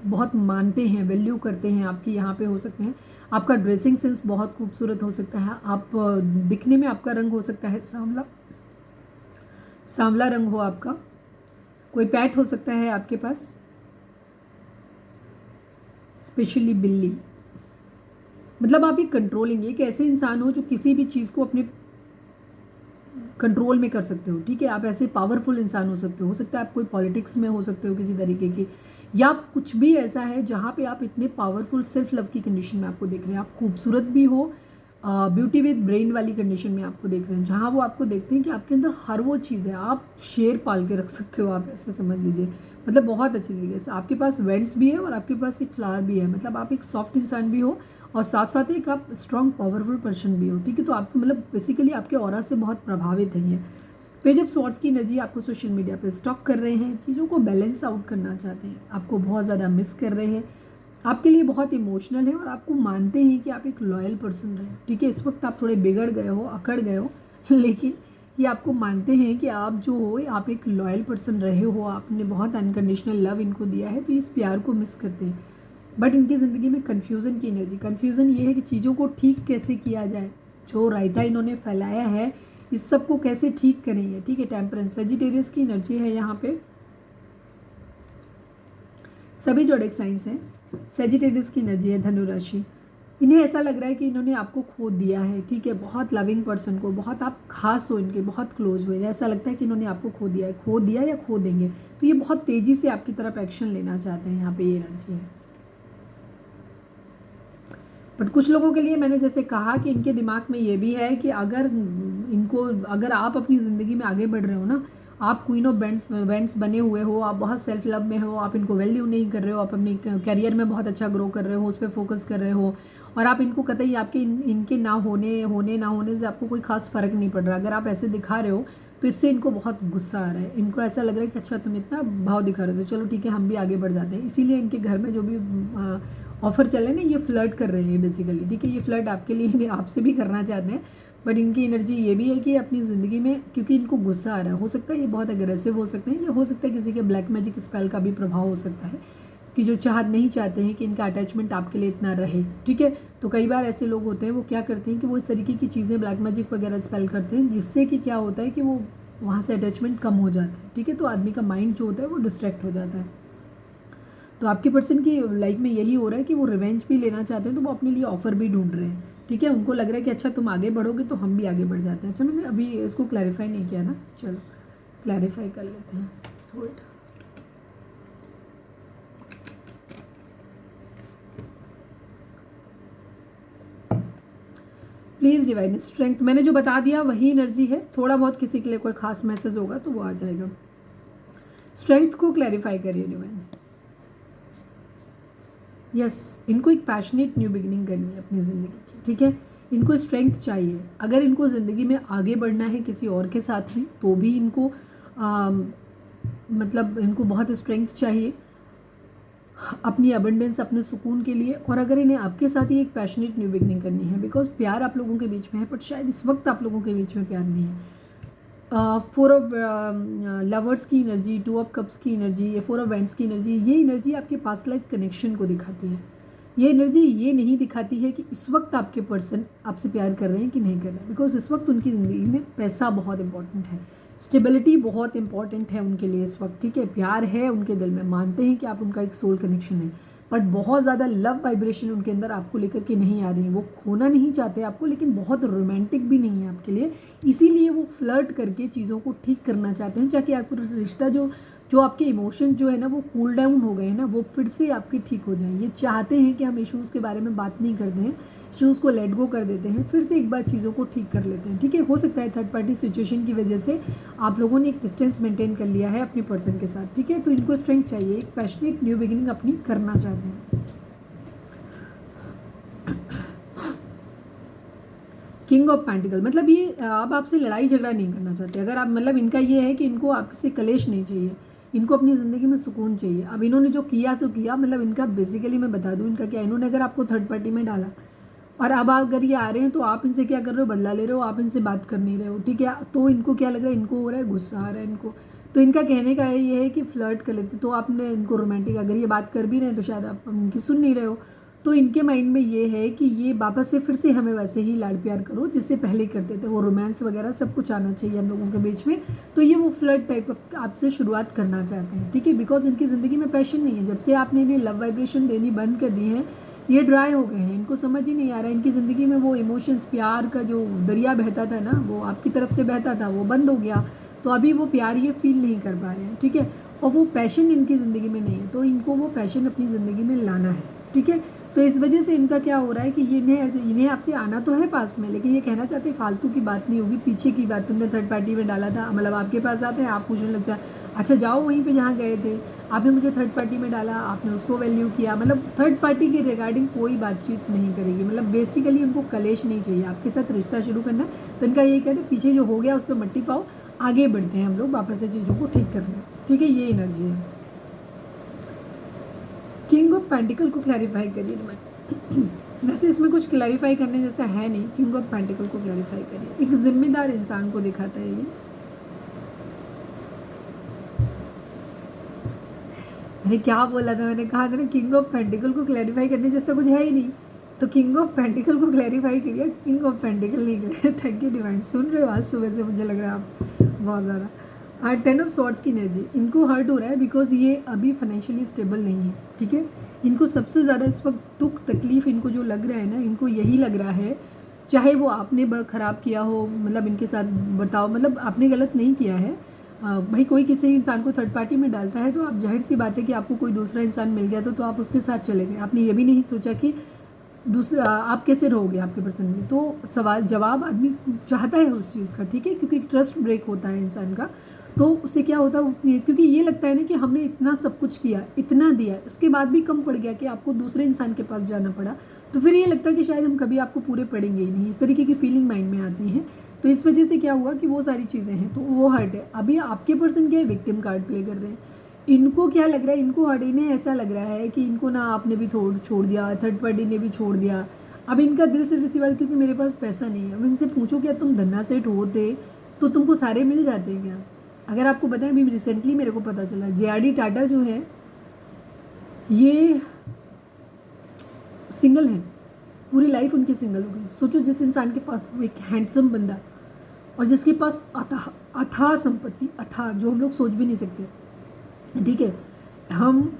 बहुत मानते हैं, वैल्यू करते हैं आपकी, यहाँ पे हो सकते हैं। आपका ड्रेसिंग सेंस बहुत खूबसूरत हो सकता है, आप दिखने में आपका रंग हो सकता है सांवला, सांवला रंग हो आपका, कोई पैट हो सकता है आपके पास, स्पेशली बिल्ली, मतलब आप एक कंट्रोलिंग, एक ऐसे इंसान हो जो किसी भी चीज़ को अपने कंट्रोल में कर सकते हो, ठीक है। आप ऐसे पावरफुल इंसान हो सकता है आप कोई पॉलिटिक्स में हो सकते हो किसी तरीके की, या कुछ भी ऐसा है जहाँ पे आप इतने पावरफुल सेल्फ लव की कंडीशन में आपको देख रहे हैं, आप खूबसूरत भी हो, ब्यूटी विद ब्रेन वाली कंडीशन में आपको देख रहे हैं, जहाँ वो आपको देखते हैं कि आपके अंदर हर वो चीज़ है, आप शेर पाल के रख सकते हो, आप ऐसे समझ लीजिए, मतलब बहुत अच्छी तरीके से आपके पास वेंट्स भी है और आपके पास एक फ्लावर भी है, मतलब आप एक सॉफ्ट इंसान भी हो और साथ साथ एक आप स्ट्रॉन्ग पावरफुल पर्सन भी हो, ठीक है। तो आपको मतलब बेसिकली आपके ऑरा से बहुत प्रभावित है ये। पेज ऑफ स्वॉर्ड्स की एनर्जी, आपको सोशल मीडिया पे स्टॉक कर रहे हैं, चीज़ों को बैलेंस आउट करना चाहते हैं, आपको बहुत ज़्यादा मिस कर रहे हैं, आपके लिए बहुत इमोशनल है और आपको मानते हैं कि आप एक लॉयल पर्सन रहे, ठीक है। इस वक्त आप थोड़े बिगड़ गए हो, अकड़ गए हो, लेकिन ये आपको मानते हैं कि आप जो हो, आप एक लॉयल पर्सन रहे हो, आपने बहुत अनकंडीशनल लव इनको दिया है, तो इस प्यार को मिस करते हैं। बट इनकी ज़िंदगी में कन्फ्यूज़न की एनर्जी, कन्फ्यूज़न ये है कि चीज़ों को ठीक कैसे किया जाए, जो रायता इन्होंने फैलाया है इस सब को कैसे ठीक करेंगे, ठीक है। टेम्परेंस, सेजिटेरियस की एनर्जी है यहाँ पे, सभी जोड़ेक साइंस हैं, सेजिटेरियस की एनर्जी है, धनु राशि। इन्हें ऐसा लग रहा है कि इन्होंने आपको खो दिया है, ठीक है, बहुत लविंग पर्सन को, बहुत आप खास हो, इनके बहुत क्लोज हुए, ऐसा लगता है कि इन्होंने आपको खो दिया है, खो दिया या खो देंगे, तो ये बहुत तेज़ी से आपकी तरफ एक्शन लेना चाहते हैं, यहाँ पे ये एनर्जी है। बट कुछ लोगों के लिए मैंने जैसे कहा कि इनके दिमाग में ये भी है कि अगर आप अपनी ज़िंदगी में आगे बढ़ रहे हो ना, आप क्वीन ऑफ वेंट्स बने हुए हो, आप बहुत सेल्फ लव में हो, आप इनको वैल्यू नहीं कर रहे हो, आप अपनी करियर में बहुत अच्छा ग्रो कर रहे हो, उस पर फोकस कर रहे हो, और आप इनको कतई आपके इनके ना होने से आपको कोई खास फ़र्क नहीं पड़ रहा, अगर आप ऐसे दिखा रहे हो तो इससे इनको बहुत गुस्सा आ रहा है, इनको ऐसा लग रहा है कि अच्छा तुम इतना भाव दिखा रहे हो, तो चलो ठीक है हम भी आगे बढ़ जाते हैं। इसीलिए इनके घर में जो भी ऑफर चल रहे हैं ना, ये फ्लर्ट कर रहे हैं बेसिकली, ठीक है। ये फ्लर्ट आपके लिए आपसे भी करना चाहते हैं, बट इनकी एनर्जी ये भी है कि अपनी ज़िंदगी में, क्योंकि इनको गुस्सा आ रहा है, हो सकता है ये बहुत अग्रेसिव हो सकते हैं, या हो सकता है किसी के ब्लैक मैजिक स्पेल का भी प्रभाव हो सकता है, कि जो नहीं चाहते हैं कि इनका अटैचमेंट आपके लिए इतना रहे, ठीक है। तो कई बार ऐसे लोग होते हैं, वो क्या करते हैं कि वो इस तरीके की चीज़ें ब्लैक मैजिक वगैरह स्पेल करते हैं, जिससे कि क्या होता है कि वो वहाँ से अटैचमेंट कम हो जाता है, ठीक है। तो आदमी का माइंड जो होता है वो डिस्ट्रैक्ट हो जाता है। तो आपके पर्सन की लाइफ में यही हो रहा है कि वो रिवेंज भी लेना चाहते हैं, तो वो अपने लिए ऑफर भी ढूंढ रहे हैं, ठीक है। उनको लग रहा है कि अच्छा तुम आगे बढ़ोगे तो हम भी आगे बढ़ जाते हैं। अच्छा मैंने अभी इसको क्लैरिफाई नहीं किया ना, चलो क्लैरिफाई कर लेते हैं। होल्ड, प्लीज़ डिवाइन स्ट्रेंथ, मैंने जो बता दिया वही एनर्जी है, थोड़ा बहुत किसी के लिए कोई खास मैसेज होगा तो वो आ जाएगा। स्ट्रेंथ को क्लैरिफाई करिए डिवाइन। यस, इनको एक पैशनेट न्यू बिगिनिंग करनी है अपनी ज़िंदगी की, ठीक है। इनको स्ट्रेंथ चाहिए, अगर इनको ज़िंदगी में आगे बढ़ना है किसी और के साथ भी तो भी इनको मतलब इनको बहुत स्ट्रेंथ चाहिए अपनी अबंडेंस, अपने सुकून के लिए। और अगर इन्हें आपके साथ ही एक पैशनेट न्यू बिगनिंग करनी है, बिकॉज प्यार आप लोगों के बीच में है बट शायद इस वक्त आप लोगों के बीच में प्यार नहीं है। 4 ऑफ लवर्स की एनर्जी, 2 ऑफ कप्स की एनर्जी, ये 4 ऑफ वैंड्स की एनर्जी, ये एनर्जी आपके पास्ट लाइफ कनेक्शन को दिखाती है। ये एनर्जी ये नहीं दिखाती है कि इस वक्त आपके पर्सन आपसे प्यार कर रहे हैं कि नहीं कर रहे हैं, बिकॉज इस वक्त उनकी ज़िंदगी में पैसा बहुत इंपॉर्टेंट है, स्टेबिलिटी बहुत इंपॉर्टेंट है उनके लिए इस वक्त, ठीक है। प्यार है उनके दिल में, मानते हैं कि आप उनका एक सोल कनेक्शन है, बट बहुत ज़्यादा लव वाइब्रेशन उनके अंदर आपको लेकर के नहीं आ रही है। वो खोना नहीं चाहते आपको, लेकिन बहुत रोमांटिक भी नहीं है आपके लिए, इसीलिए वो फ्लर्ट करके चीज़ों को ठीक करना चाहते हैं, ताकि आपको रिश्ता जो आपके इमोशन जो है ना वो कूल डाउन हो गए हैं ना, वो फिर से आपके ठीक हो जाएं। ये चाहते हैं कि हम इश्यूज़ के बारे में बात नहीं करते हैं, इश्यूज़ को लेट गो कर देते हैं, फिर से एक बार चीज़ों को ठीक कर लेते हैं, ठीक है। हो सकता है थर्ड पार्टी सिचुएशन की वजह से आप लोगों ने एक डिस्टेंस मेंटेन कर लिया है अपने पर्सन के साथ, ठीक है। तो इनको स्ट्रेंथ चाहिए, एक पैशनेट न्यू बिगिनिंग अपनी करना चाहते हैं। किंग ऑफ पेंटिकल, मतलब ये अब आपसे लड़ाई झगड़ा नहीं करना चाहते। अगर आप मतलब इनका ये है कि इनको आपसे कलेश नहीं चाहिए, इनको अपनी ज़िंदगी में सुकून चाहिए। अब इन्होंने जो किया सो किया, मतलब इनका बेसिकली मैं बता दूं इनका क्या, इन्होंने अगर आपको थर्ड पार्टी में डाला और अब अगर ये आ रहे हैं तो आप इनसे क्या कर रहे हो, बदला ले रहे हो, आप इनसे बात कर नहीं रहे हो, ठीक है। तो इनको क्या लग रहा है, इनको हो रहा है गुस्सा आ रहा है इनको, तो इनका कहने का ये है कि फ्लर्ट कर लेते, तो आपने इनको रोमांटिक, अगर ये बात कर भी रहे हैं तो शायद आप उनकी सुन नहीं रहे हो, तो इनके माइंड में ये है कि ये वापस से फिर से हमें वैसे ही लाड़ प्यार करो जिससे पहले करते थे, वो रोमांस वगैरह सब कुछ आना चाहिए हम लोगों के बीच में। तो ये वो फ्लर्ट टाइप आपसे शुरुआत करना चाहते हैं, ठीक है, बिकॉज इनकी ज़िंदगी में पैशन नहीं है। जब से आपने इन्हें लव वाइब्रेशन देनी बंद कर दी है, ये ड्राई हो गए हैं, इनको समझ ही नहीं आ रहा है। इनकी ज़िंदगी में वो इमोशंस, प्यार का जो दरिया बहता था ना, वो आपकी तरफ से बहता था, वो बंद हो गया, तो अभी वो प्यार ये फील नहीं कर पा रहे हैं, ठीक है। और वो पैशन इनकी ज़िंदगी में नहीं है, तो इनको वो पैशन अपनी ज़िंदगी में लाना है, ठीक है। तो इस वजह से इनका क्या हो रहा है कि इन्हें आपसे आना तो है पास में, लेकिन ये कहना चाहते हैं फालतू की बात नहीं होगी, पीछे की बात, तुमने थर्ड पार्टी में डाला था, मतलब आपके पास आते हैं, आप पूछने लगता है अच्छा जाओ वहीं पे जहाँ गए थे, आपने मुझे थर्ड पार्टी में डाला, आपने उसको वैल्यू किया, मतलब थर्ड पार्टी के रिगार्डिंग कोई बातचीत नहीं करेगी। मतलब बेसिकली उनको कलेश नहीं चाहिए, आपके साथ रिश्ता शुरू करना है, तो इनका यही कहते हैं पीछे जो हो गया उस पर मट्टी पाओ, आगे बढ़ते हैं हम लोग, वापस से चीज़ों को ठीक करना, ठीक है। ये एनर्जी है। किंग ऑफ पेंटिकल को क्लैरिफाई करिए वैसे इसमें कुछ क्लैरिफाई करने जैसा है नहीं, किंग ऑफ पेंटिकल को क्लैरिफाई करिए। एक जिम्मेदार इंसान को दिखाता है ये, मैंने क्या बोला था, मैंने कहा था ना किंग ऑफ पेंटिकल को क्लैरिफाई करने जैसा कुछ है ही नहीं, तो किंग ऑफ पेंटिकल को क्लैरिफाई करिए, किंग ऑफ पेंटिकल नहीं करिए। थैंक यू डिवाइन, सुन रहे हो आज सुबह से, मुझे लग रहा है आप बहुत ज़्यादा। 10 ऑफ स्वॉर्ड्स की एनर्जी, इनको हर्ट हो रहा है बिकॉज ये अभी फाइनेंशियली स्टेबल नहीं है, ठीक है। इनको सबसे ज़्यादा इस वक्त दुख तकलीफ इनको जो लग रहा है ना, इनको यही लग रहा है, चाहे वो आपने ख़राब किया हो, मतलब इनके साथ बर्ताव, मतलब आपने गलत नहीं किया है। भाई कोई किसी इंसान को थर्ड पार्टी में डालता है तो आप जाहिर सी बात है कि आपको कोई दूसरा इंसान मिल गया तो आप उसके साथ चले गए, आपने ये भी नहीं सोचा कि दूसरा आप कैसे रहोगे आपके पर्सन में। तो सवाल जवाब आदमी चाहता है उस चीज़ का, ठीक है, क्योंकि ट्रस्ट ब्रेक होता है इंसान का, तो उससे क्या होता है, क्योंकि ये लगता है ना कि हमने इतना सब कुछ किया, इतना दिया, इसके बाद भी कम पड़ गया कि आपको दूसरे इंसान के पास जाना पड़ा, तो फिर ये लगता है कि शायद हम कभी आपको पूरे पड़ेंगे ही नहीं, इस तरीके की फीलिंग माइंड में आती है। तो इस वजह से क्या हुआ कि वो सारी चीज़ें हैं, तो वो हर्ट है। अभी आपके पर्सन क्या है, विक्टिम कार्ड प्ले कर रहे हैं। इनको क्या लग रहा है, इनको हर्ट, इन्हें ऐसा लग रहा है कि इनको ना आपने भी छोड़ दिया, थर्ड पार्टी ने भी छोड़ दिया। अब इनका दिल सिर्फ इसी बात, क्योंकि मेरे पास पैसा नहीं है। अब इनसे पूछो क्या तुम धन्ना सेठ होते तो तुमको सारे मिल जाते हैं क्या? अगर आपको बताएं, अभी रिसेंटली मेरे को पता चला JRD टाटा जो है ये सिंगल है, पूरी लाइफ उनकी सिंगल हो गई। सोचो जिस इंसान के पास एक हैंडसम बंदा और जिसके पास अथाह संपत्ति, अथाह जो हम लोग सोच भी नहीं सकते, ठीक है, हम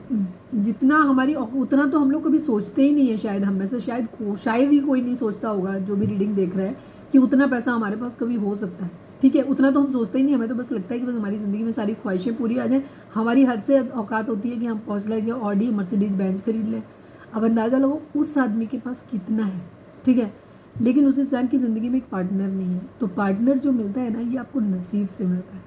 जितना हमारी उतना तो हम लोग कभी सोचते ही नहीं है, शायद हम में से शायद ही कोई नहीं सोचता होगा जो भी रीडिंग देख रहा है कि उतना पैसा हमारे पास कभी हो सकता है, ठीक है, उतना तो हम सोचते ही नहीं। हमें तो बस लगता है कि बस हमारी ज़िंदगी में सारी ख्वाहिशें पूरी आ जाएं, हमारी हद से औकात होती है कि हम पहुँच लेंगे ऑडी मर्सिडीज बेंच खरीद लें। अब अंदाज़ा लो उस आदमी के पास कितना है, ठीक है। लेकिन उस इंसान की ज़िंदगी में एक पार्टनर नहीं है। तो पार्टनर जो मिलता है ना, ये आपको नसीब से मिलता है,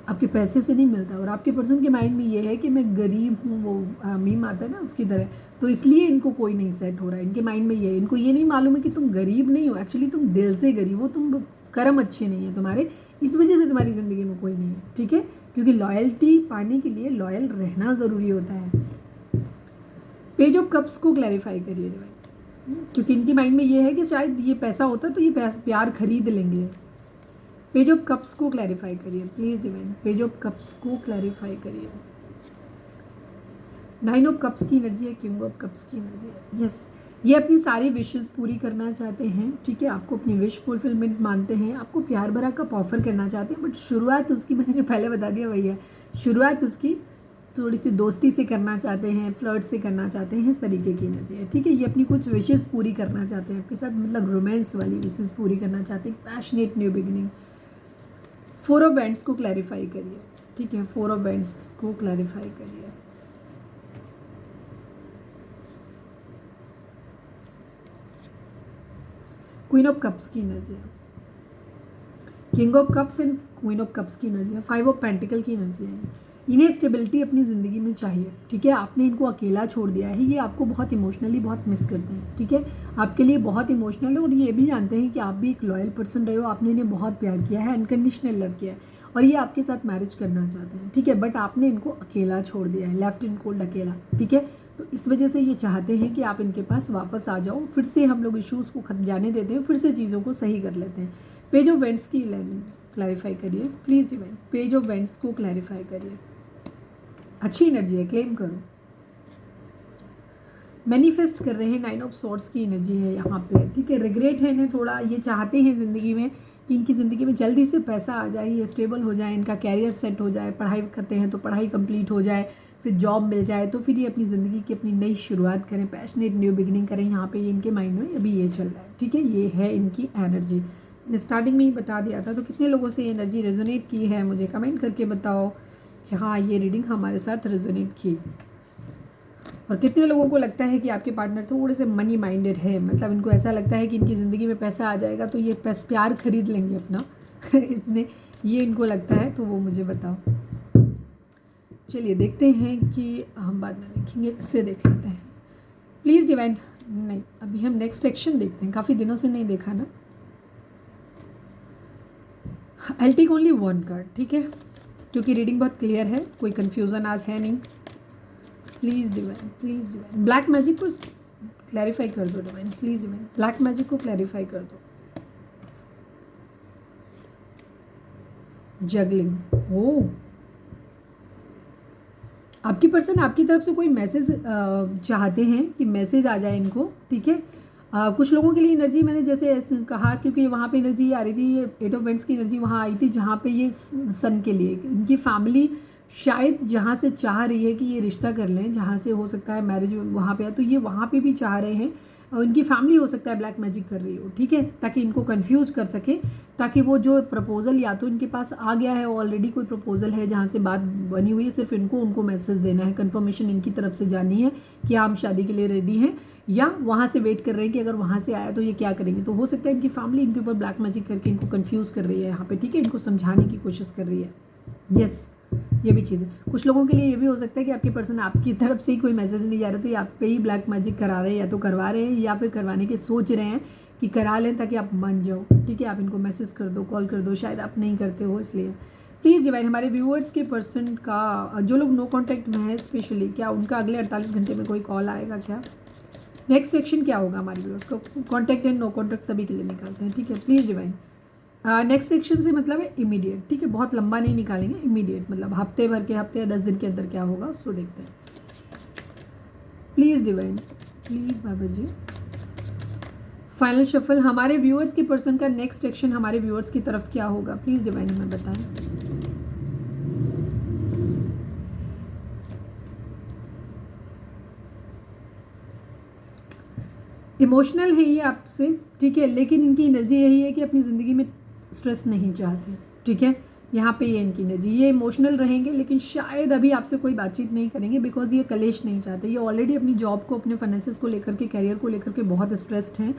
आपके पैसे से नहीं मिलता। और आपके पर्सन के माइंड में ये है कि मैं गरीब हूँ, वो मीम आता है ना उसकी तरह, तो इसलिए इनको कोई नहीं सेट हो रहा है। इनके माइंड में ये है, इनको ये नहीं मालूम है कि तुम गरीब नहीं हो, एक्चुअली तुम दिल से गरीब हो, तुम कर्म अच्छे नहीं है तुम्हारे, इस वजह से तुम्हारी ज़िंदगी में कोई नहीं है, ठीक है। क्योंकि लॉयल्टी पाने के लिए लॉयल रहना ज़रूरी होता है। पेज ऑफ कप्स को क्लैरिफाई करिए भाई, क्योंकि इनके माइंड में ये है कि शायद ये पैसा होता तो ये प्यार खरीद लेंगे। पेज ऑफ कप्स को क्लैरिफाई करिए please divine, page of cups को क्लैरिफाई करिए। 9 ऑफ कप्स की एनर्जी है, किंग ऑफ कप्स की एनर्जी है। यस, ये अपनी सारी विशेस पूरी करना चाहते हैं, ठीक है, आपको अपनी विश फुलफिलमेंट मानते हैं, आपको प्यार भरा कप ऑफर करना चाहते हैं, बट शुरुआत उसकी मैंने जो पहले बता दिया वही है, शुरुआत उसकी थोड़ी सी दोस्ती से करना चाहते हैं, फ्लर्ट से करना चाहते हैं, इस तरीके की एनर्जी है, ठीक है। ये अपनी कुछ विशेस पूरी करना चाहते हैं आपके साथ, मतलब रोमांस वाली विशेस पूरी करना चाहते हैं, passionate new beginning. 4 of wands को क्लैरिफाई करिए, ठीक है, 4 ऑफ वैंड्स को क्लैरिफाई करिए। क्वीन ऑफ कप्स की एनर्जी है, king of cups and queen of cups की एनर्जी है, 5 ऑफ पेंटिकल की एनर्जी है। इन्हें स्टेबिलिटी अपनी ज़िंदगी में चाहिए, ठीक है। आपने इनको अकेला छोड़ दिया है, ये आपको बहुत इमोशनली बहुत मिस करते हैं, ठीक है, आपके लिए बहुत इमोशनल है, और ये भी जानते हैं कि आप भी एक लॉयल पर्सन रहे हो, आपने इन्हें बहुत प्यार किया है, अनकंडीशनल लव किया है, और ये आपके साथ मैरिज करना चाहते हैं, ठीक है, बट आपने इनको अकेला छोड़ दिया है, लेफ्ट इन कोल्ड अकेला, ठीक है। तो इस वजह से ये चाहते हैं कि आप इनके पास वापस आ जाओ, फिर से हम लोग इश्यूज़ को खत्म जाने देते हैं, फिर से चीज़ों को सही कर लेते हैं। पेज ऑफ वेंट्स की क्लैरिफाई करिए please divine, page of vents को क्लैरिफाई करिए। अच्छी एनर्जी है, क्लेम करो। मैनिफेस्ट कर रहे हैं, 9 ऑफ सॉर्ड्स की एनर्जी है यहाँ पे, ठीक है। रिग्रेट है इन्हें थोड़ा, ये चाहते हैं ज़िंदगी में कि इनकी ज़िंदगी में जल्दी से पैसा आ जाए, ये स्टेबल हो जाए, इनका कैरियर सेट हो जाए, पढ़ाई करते हैं तो पढ़ाई कंप्लीट हो जाए, फिर जॉब मिल जाए, तो फिर ये अपनी ज़िंदगी की अपनी नई शुरुआत करें, पैशनेट न्यू बिगिनिंग करें। यहाँ पे ये इनके माइंड में अभी ये चल रहा है, ठीक है, ये है इनकी एनर्जी। मैंने स्टार्टिंग में ही बता दिया था। तो कितने लोगों से ये एनर्जी रेजोनेट की है मुझे कमेंट करके बताओ। हाँ, ये रीडिंग हमारे साथ रेजोनेट की। और कितने लोगों को लगता है कि आपके पार्टनर थोड़े से मनी माइंडेड है, मतलब इनको ऐसा लगता है कि इनकी ज़िंदगी में पैसा आ जाएगा तो ये प्यार खरीद लेंगे अपना इतने ये इनको लगता है, तो वो मुझे बताओ। चलिए देखते हैं कि हम बाद में देखेंगे, इससे देख लेते हैं प्लीज़ डिवाइन। नहीं, अभी हम नेक्स्ट सेक्शन देखते हैं, काफ़ी दिनों से नहीं देखा ना। आई टेक ओनली 1 कार्ड, ठीक है, क्योंकि रीडिंग बहुत क्लियर है, कोई कन्फ्यूज़न आज है नहीं। Please divine, please divine, black magic को क्लैरिफाई कर दो divine, please divine, black magic को क्लैरिफाई कर दो। जगलिंग, ओ आपकी पर्सन आपकी तरफ से कोई मैसेज चाहते हैं कि मैसेज आ जाए इनको, ठीक है। कुछ लोगों के लिए एनर्जी मैंने जैसे कहा, क्योंकि वहाँ पे एनर्जी आ रही थी, ये 8 ऑफ वेंट्स की एनर्जी वहाँ आई थी, जहाँ पे ये सन के लिए इनकी फैमिली शायद जहाँ से चाह रही है कि ये रिश्ता कर लें, जहाँ से हो सकता है मैरिज वहाँ पे है, तो ये वहाँ पे भी चाह रहे हैं, और इनकी फैमिली हो सकता है ब्लैक मैजिक कर रही हो, ठीक है, ताकि इनको कंफ्यूज कर सके, ताकि वो जो प्रपोजल या तो इनके पास आ गया है ऑलरेडी, कोई प्रपोजल है जहाँ से बात बनी हुई है, सिर्फ इनको उनको मैसेज देना है, कंफर्मेशन इनकी तरफ से जानी है कि हम शादी के लिए रेडी हैं, या वहाँ से वेट कर रहे हैं कि अगर वहाँ से आया तो ये क्या करेंगे। तो हो सकता है इनकी फैमिली इनके ऊपर ब्लैक मैजिक करके इनको कंफ्यूज कर रही है यहाँ पे, ठीक है, इनको समझाने की कोशिश कर रही है। यस, ये भी चीज़ है। कुछ लोगों के लिए ये भी हो सकता है कि आपके पर्सन आपकी तरफ से ही कोई मैसेज नहीं जा रहा, तो ये आप पे ही ब्लैक मैजिक करा रहे हैं, या तो करवा रहे हैं या फिर करवाने की सोच रहे हैं कि करा लें ताकि आप मान जाओ, ठीक है। आप इनको मैसेज कर दो, कॉल कर दो, शायद आप नहीं करते हो इसलिए। प्लीज़ डिवाइन, हमारे व्यूअर्स के पर्सन का जो लोग नो कॉन्टैक्ट में है स्पेशली, क्या उनका अगले 48 घंटे में कोई कॉल आएगा क्या? नेक्स्ट सेक्शन क्या होगा हमारे व्यूअर्स को? कॉन्टैक्ट एंड नो कॉन्टैक्ट सभी के लिए निकालते हैं, ठीक है। प्लीज़ डिवाइन, नेक्स्ट सेक्शन से मतलब है इमीडिएट, ठीक है, बहुत लंबा नहीं निकालेंगे, इमीडिएट मतलब हफ्ते भर के, हफ्ते या 10 दिन के अंदर क्या होगा उसको देखते हैं। Please divine, please Baba ji. Final shuffle, हमारे व्यूअर्स की पर्सन का नेक्स्ट एक्शन हमारे व्यूअर्स की तरफ क्या होगा? प्लीज़ डिवाइन हमें बताएं। इमोशनल है ये आपसे, ठीक है, लेकिन इनकी एनर्जी यही है कि अपनी ज़िंदगी में स्ट्रेस नहीं चाहते, ठीक है। यहाँ पे ये इनकी एनर्जी, ये इमोशनल रहेंगे लेकिन शायद अभी आपसे कोई बातचीत नहीं करेंगे, बिकॉज ये कलेश नहीं चाहते। ये ऑलरेडी अपनी जॉब को, अपने फाइनेंसेस को लेकर के, कैरियर को लेकर के बहुत स्ट्रेस्ड हैं,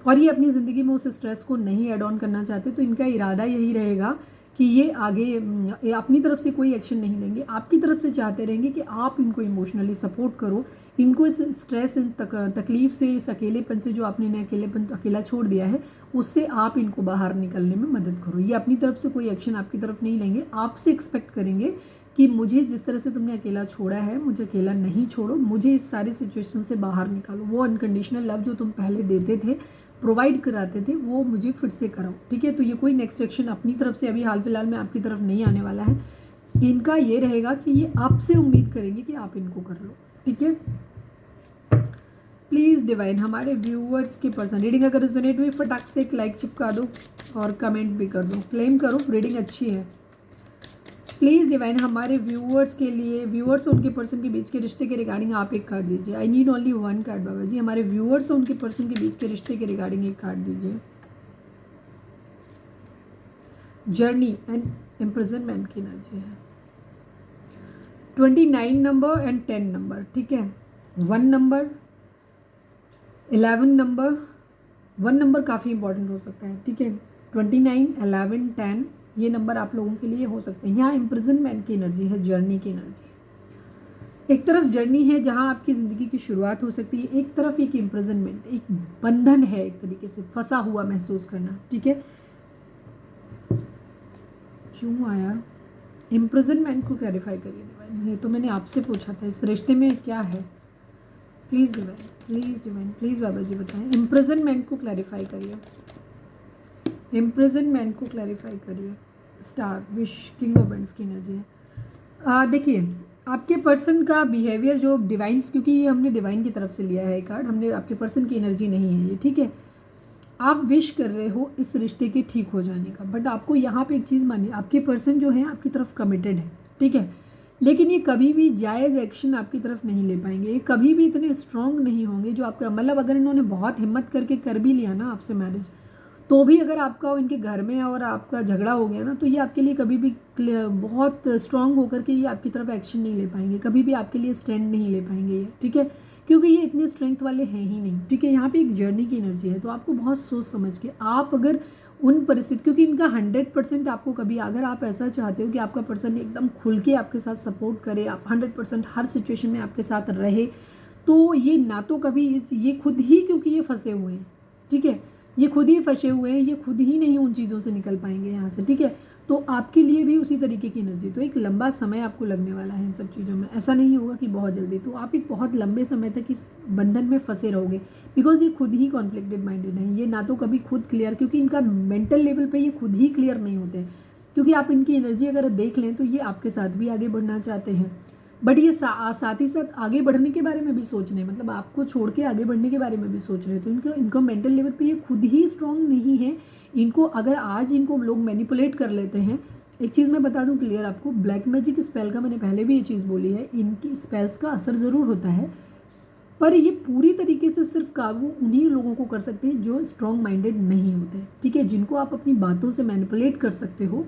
और ये अपनी ज़िंदगी में उस स्ट्रेस को नहीं ऐड ऑन करना चाहते। तो इनका इरादा यही रहेगा कि ये आगे अपनी तरफ से कोई एक्शन नहीं लेंगे, आपकी तरफ से चाहते रहेंगे कि आप इनको इमोशनली सपोर्ट करो, इनको इस स्ट्रेस, तकलीफ से, इस अकेलेपन से जो आपने इन्हें अकेला छोड़ दिया है, उससे आप इनको बाहर निकलने में मदद करो। ये अपनी तरफ से कोई एक्शन आपकी तरफ नहीं लेंगे, आपसे एक्सपेक्ट करेंगे कि मुझे जिस तरह से तुमने अकेला छोड़ा है, मुझे अकेला नहीं छोड़ो, मुझे इस सारी सिचुएशन से बाहर निकालो। वो अनकंडीशनल लव जो तुम पहले देते थे, प्रोवाइड कराते थे, वो मुझे फिर से कराओ, ठीक है। तो ये कोई नेक्स्ट एक्शन अपनी तरफ से अभी हाल फिलहाल में आपकी तरफ नहीं आने वाला है। इनका ये रहेगा कि ये आपसे उम्मीद करेंगे कि आप इनको कर लो, ठीक है। प्लीज़ डिवाइन हमारे व्यूअर्स के पर्सन रीडिंग अगर रेजोनेट हुई फटाक से एक लाइक चिपका दो और कमेंट भी कर दो, क्लेम करो रीडिंग अच्छी है। प्लीज़ डिवाइन हमारे व्यूअर्स के लिए, व्यूअर्स और उनके पर्सन के बीच के रिश्ते के रिगार्डिंग आप एक कार्ड दीजिए। I need only one card बाबा जी। हमारे व्यूअर्स और उनके पर्सन के बीच के रिश्ते के रिगार्डिंग एक कार्ड दीजिए। जर्नी एंड इम्प्रिजनमेंट की एनर्जी है। 29 नंबर एंड 10 नंबर, ठीक है। 1 नंबर, 11 नंबर, 1 नंबर काफ़ी इंपॉर्टेंट हो सकता है, ठीक है। 29, 11, 10 ये नंबर आप लोगों के लिए हो सकते हैं। यहाँ इम्प्रिजनमेंट की एनर्जी है, जर्नी की एनर्जी है। एक तरफ जर्नी है जहाँ आपकी ज़िंदगी की शुरुआत हो सकती है, एक तरफ एक इम्प्रिजनमेंट, एक बंधन है, एक तरीके से फंसा हुआ महसूस करना, ठीक है। क्यों आया इम्प्रिजनमेंट को क्लैरिफाई करिए डिवाइन। ये तो मैंने आपसे पूछा था, इस रिश्ते में क्या है। Please divine, please divine, please बाबा जी बताएं। इम्प्रिजनमेंट को क्लैरिफाई करिए, इम्प्रिजनमेंट को क्लैरिफाई करिए। Star, wish, king of wands की एनर्जी है। देखिए आपके पर्सन का बिहेवियर जो डिवाइन्स, क्योंकि ये हमने डिवाइन की तरफ से लिया है कार्ड, हमने आपके पर्सन की एनर्जी नहीं है ये, ठीक है। आप विश कर रहे हो इस रिश्ते के ठीक हो जाने का, बट आपको यहाँ पे एक चीज़ मानिए, आपके पर्सन जो है आपकी तरफ कमिटेड है, ठीक है। लेकिन ये कभी भी जायज़ एक्शन आपकी तरफ नहीं ले पाएंगे, ये कभी भी इतने स्ट्रॉन्ग नहीं होंगे जो आपका, मतलब अगर इन्होंने बहुत हिम्मत करके कर भी लिया ना आपसे मैरिज, तो भी अगर आपका इनके घर में और आपका झगड़ा हो गया ना, तो ये आपके लिए कभी भी बहुत स्ट्रांग होकर के ये आपकी तरफ एक्शन नहीं ले पाएंगे, कभी भी आपके लिए स्टैंड नहीं ले पाएंगे ये, ठीक है। क्योंकि ये इतने स्ट्रेंथ वाले हैं ही नहीं, ठीक है। यहाँ पे एक जर्नी की एनर्जी है, तो आपको बहुत सोच समझ के आप अगर उन परिस्थिति, क्योंकि इनका 100% आपको कभी, अगर आप ऐसा चाहते हो कि आपका पर्सन एकदम खुल के आपके साथ सपोर्ट करे, आप 100% हर सिचुएशन में आपके साथ रहे, तो ये ना तो कभी ये खुद ही, क्योंकि ये फंसे हुए हैं, ठीक है, ये खुद ही फंसे हुए हैं, ये खुद ही नहीं उन चीज़ों से निकल पाएंगे यहाँ से, ठीक है। तो आपके लिए भी उसी तरीके की एनर्जी, तो एक लंबा समय आपको लगने वाला है इन सब चीज़ों में, ऐसा नहीं होगा कि बहुत जल्दी। तो आप एक बहुत लंबे समय तक इस बंधन में फंसे रहोगे, बिकॉज ये खुद ही कॉन्फ्लिक्टेड माइंडेड है, ये ना तो कभी खुद क्लियर, क्योंकि इनका मेंटल लेवल पे ये खुद ही क्लियर नहीं होते हैं। क्योंकि आप इनकी एनर्जी अगर देख लें तो ये आपके साथ भी आगे बढ़ना चाहते हैं, बट ये साथ ही साथ आगे बढ़ने के बारे में भी सोच रहे हैं, मतलब आपको छोड़ के आगे बढ़ने के बारे में भी सोच रहे हैं। तो इनको मेंटल लेवल पे ये खुद ही स्ट्रांग नहीं है। इनको अगर आज इनको लोग मैनिपुलेट कर लेते हैं, एक चीज़ मैं बता दूं क्लियर आपको, ब्लैक मैजिक स्पेल का मैंने पहले भी ये चीज़ बोली है, इनकी स्पेल्स का असर ज़रूर होता है, पर ये पूरी तरीके से सिर्फ काबू उन्हीं लोगों को कर सकते हैं जो स्ट्रॉन्ग माइंडेड नहीं होते, ठीक है, जिनको आप अपनी बातों से मैनिपुलेट कर सकते हो।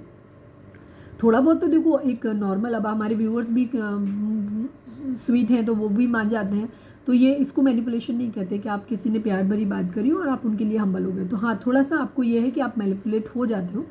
थोड़ा बहुत तो देखो एक नॉर्मल, अब हमारे व्यूअर्स भी स्वीट हैं तो वो भी मान जाते हैं, तो ये इसको मैनिपुलेशन नहीं कहते कि आप किसी ने प्यार भरी बात करी और आप उनके लिए हम्बल हो गए। तो हाँ, थोड़ा सा आपको ये है कि आप मैनिपुलेट हो जाते हो,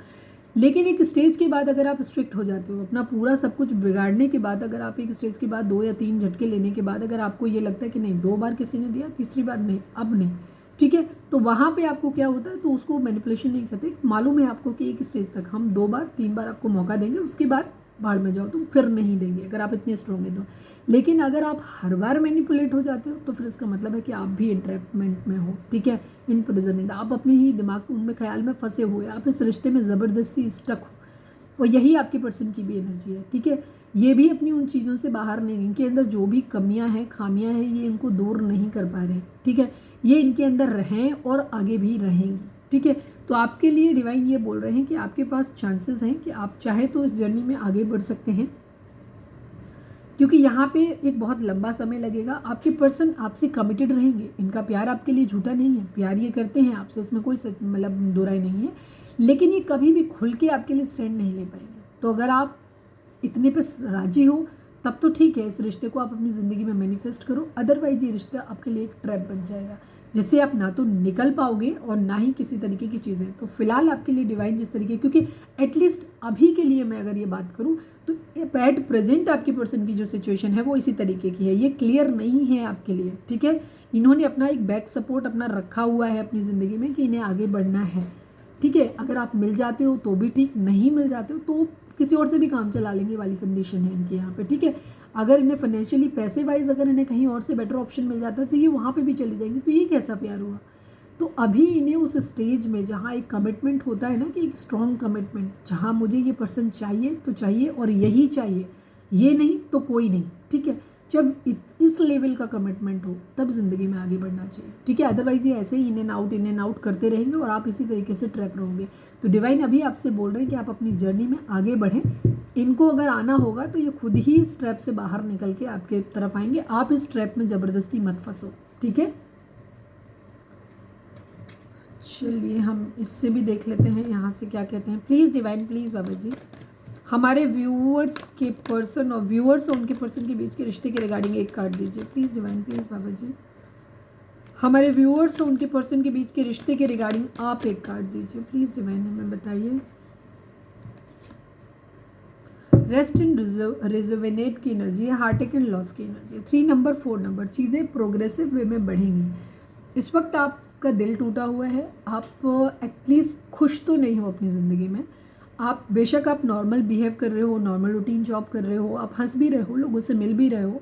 लेकिन एक स्टेज के बाद अगर आप स्ट्रिक्ट हो जाते हो, अपना पूरा सब कुछ बिगाड़ने के बाद, अगर आप एक स्टेज के बाद 2 या 3 झटके लेने के बाद अगर आपको ये लगता है कि नहीं 2 बार किसी ने दिया, तीसरी बार नहीं, अब नहीं, ठीक है, तो वहाँ पे आपको क्या होता है, तो उसको मैनिपुलेशन नहीं कहते। मालूम है आपको कि एक स्टेज तक हम 2 बार 3 बार आपको मौका देंगे, उसके बाद भाड़ में जाओ, तो फिर नहीं देंगे अगर आप इतने स्ट्रॉन्ग हैं तो। लेकिन अगर आप हर बार मैनिपुलेट हो जाते हो तो फिर इसका मतलब है कि आप भी इंट्रैपमेंट में हो, ठीक है, इम्प्रिजनमेंट, आप अपने ही दिमाग उनमें ख्याल में फंसे हुए, आप इस रिश्ते में ज़बरदस्ती स्टक हो, और यही आपके पर्सन की भी एनर्जी है, ठीक है। ये भी अपनी उन चीज़ों से बाहर नहीं, इनके अंदर जो भी कमियां हैं, खामियां हैं, ये इनको दूर नहीं कर पा रहे, ठीक है, ये इनके अंदर रहें और आगे भी रहेंगी, ठीक है। तो आपके लिए डिवाइन ये बोल रहे हैं कि आपके पास चांसेस हैं कि आप चाहे तो इस जर्नी में आगे बढ़ सकते हैं, क्योंकि यहाँ पे एक बहुत लंबा समय लगेगा। आपके पर्सन आपसे कमिटेड रहेंगे, इनका प्यार आपके लिए झूठा नहीं है, प्यार ये करते हैं आपसे, इसमें कोई मतलब दो राय नहीं है, लेकिन ये कभी भी खुल के आपके लिए स्टैंड नहीं ले पाएंगे। तो अगर आप इतने पे राजी हो तब तो ठीक है, इस रिश्ते को आप अपनी ज़िंदगी में मैनिफेस्ट करो, अदरवाइज ये रिश्ता आपके लिए एक ट्रैप बन जाएगा। जिससे आप ना तो निकल पाओगे और ना ही किसी तरीके की चीज़ें। तो फिलहाल आपके लिए डिवाइन जिस तरीके, क्योंकि एटलीस्ट अभी के लिए मैं अगर ये बात करूँ तो एट प्रेजेंट आपकी पर्सन की जो सिचुएशन है वो इसी तरीके की है, ये क्लियर नहीं है आपके लिए, ठीक है। इन्होंने अपना एक बैक सपोर्ट अपना रखा हुआ है अपनी ज़िंदगी में कि इन्हें आगे बढ़ना है, ठीक है। अगर आप मिल जाते हो तो भी ठीक, नहीं मिल जाते हो तो किसी और से भी काम चला लेंगे वाली कंडीशन है इनकी यहाँ पे, ठीक है। अगर इन्हें फाइनेंशियली पैसे वाइज अगर इन्हें कहीं और से बेटर ऑप्शन मिल जाता है तो ये वहाँ पे भी चली जाएंगी। तो ये कैसा प्यार हुआ? तो अभी इन्हें उस स्टेज में जहाँ एक कमिटमेंट होता है ना, कि एक स्ट्रॉन्ग कमिटमेंट, जहाँ मुझे ये पर्सन चाहिए तो चाहिए और यही चाहिए, ये नहीं तो कोई नहीं, ठीक है। जब इस लेवल का कमिटमेंट हो तब ज़िंदगी में आगे बढ़ना चाहिए, ठीक है। अदरवाइज़ ये ऐसे ही इन एंड आउट करते रहेंगे और आप इसी तरीके से ट्रैप रहोगे। तो डिवाइन अभी आपसे बोल रहे हैं कि आप अपनी जर्नी में आगे बढ़ें। इनको अगर आना होगा तो ये खुद ही इस ट्रैप से बाहर निकल के आपके तरफ आएंगे, आप इस ट्रैप में ज़बरदस्ती मत फंसो, ठीक है। चलिए हम इससे भी देख लेते हैं यहाँ से क्या कहते हैं। प्लीज़ डिवाइन, प्लीज़ बाबा जी, हमारे व्यूअर्स के पर्सन और व्यूअर्स और उनके पर्सन के बीच के रिश्ते के रिगार्डिंग एक कार्ड दीजिए प्लीज़ डिवाइन, प्लीज़ बाबा जी। हमारे व्यूअर्स और उनके पर्सन के बीच के रिश्ते के रिगार्डिंग आप एक कार्ड दीजिए प्लीज़ डिवाइन, हमें बताइए। रेस्ट एंड रिजुवेनेट की एनर्जी है, हार्ट अटैक एंड लॉस की एनर्जी है। 3 नंबर 4 नंबर, चीज़ें प्रोग्रेसिव वे में बढ़ेंगी। इस वक्त आपका दिल टूटा हुआ है, आप एटलीस्ट खुश तो नहीं हो अपनी ज़िंदगी में। आप बेशक आप नॉर्मल बिहेव कर रहे हो, नॉर्मल रूटीन जॉब कर रहे हो, आप हंस भी रहे हो, लोगों से मिल भी रहे हो,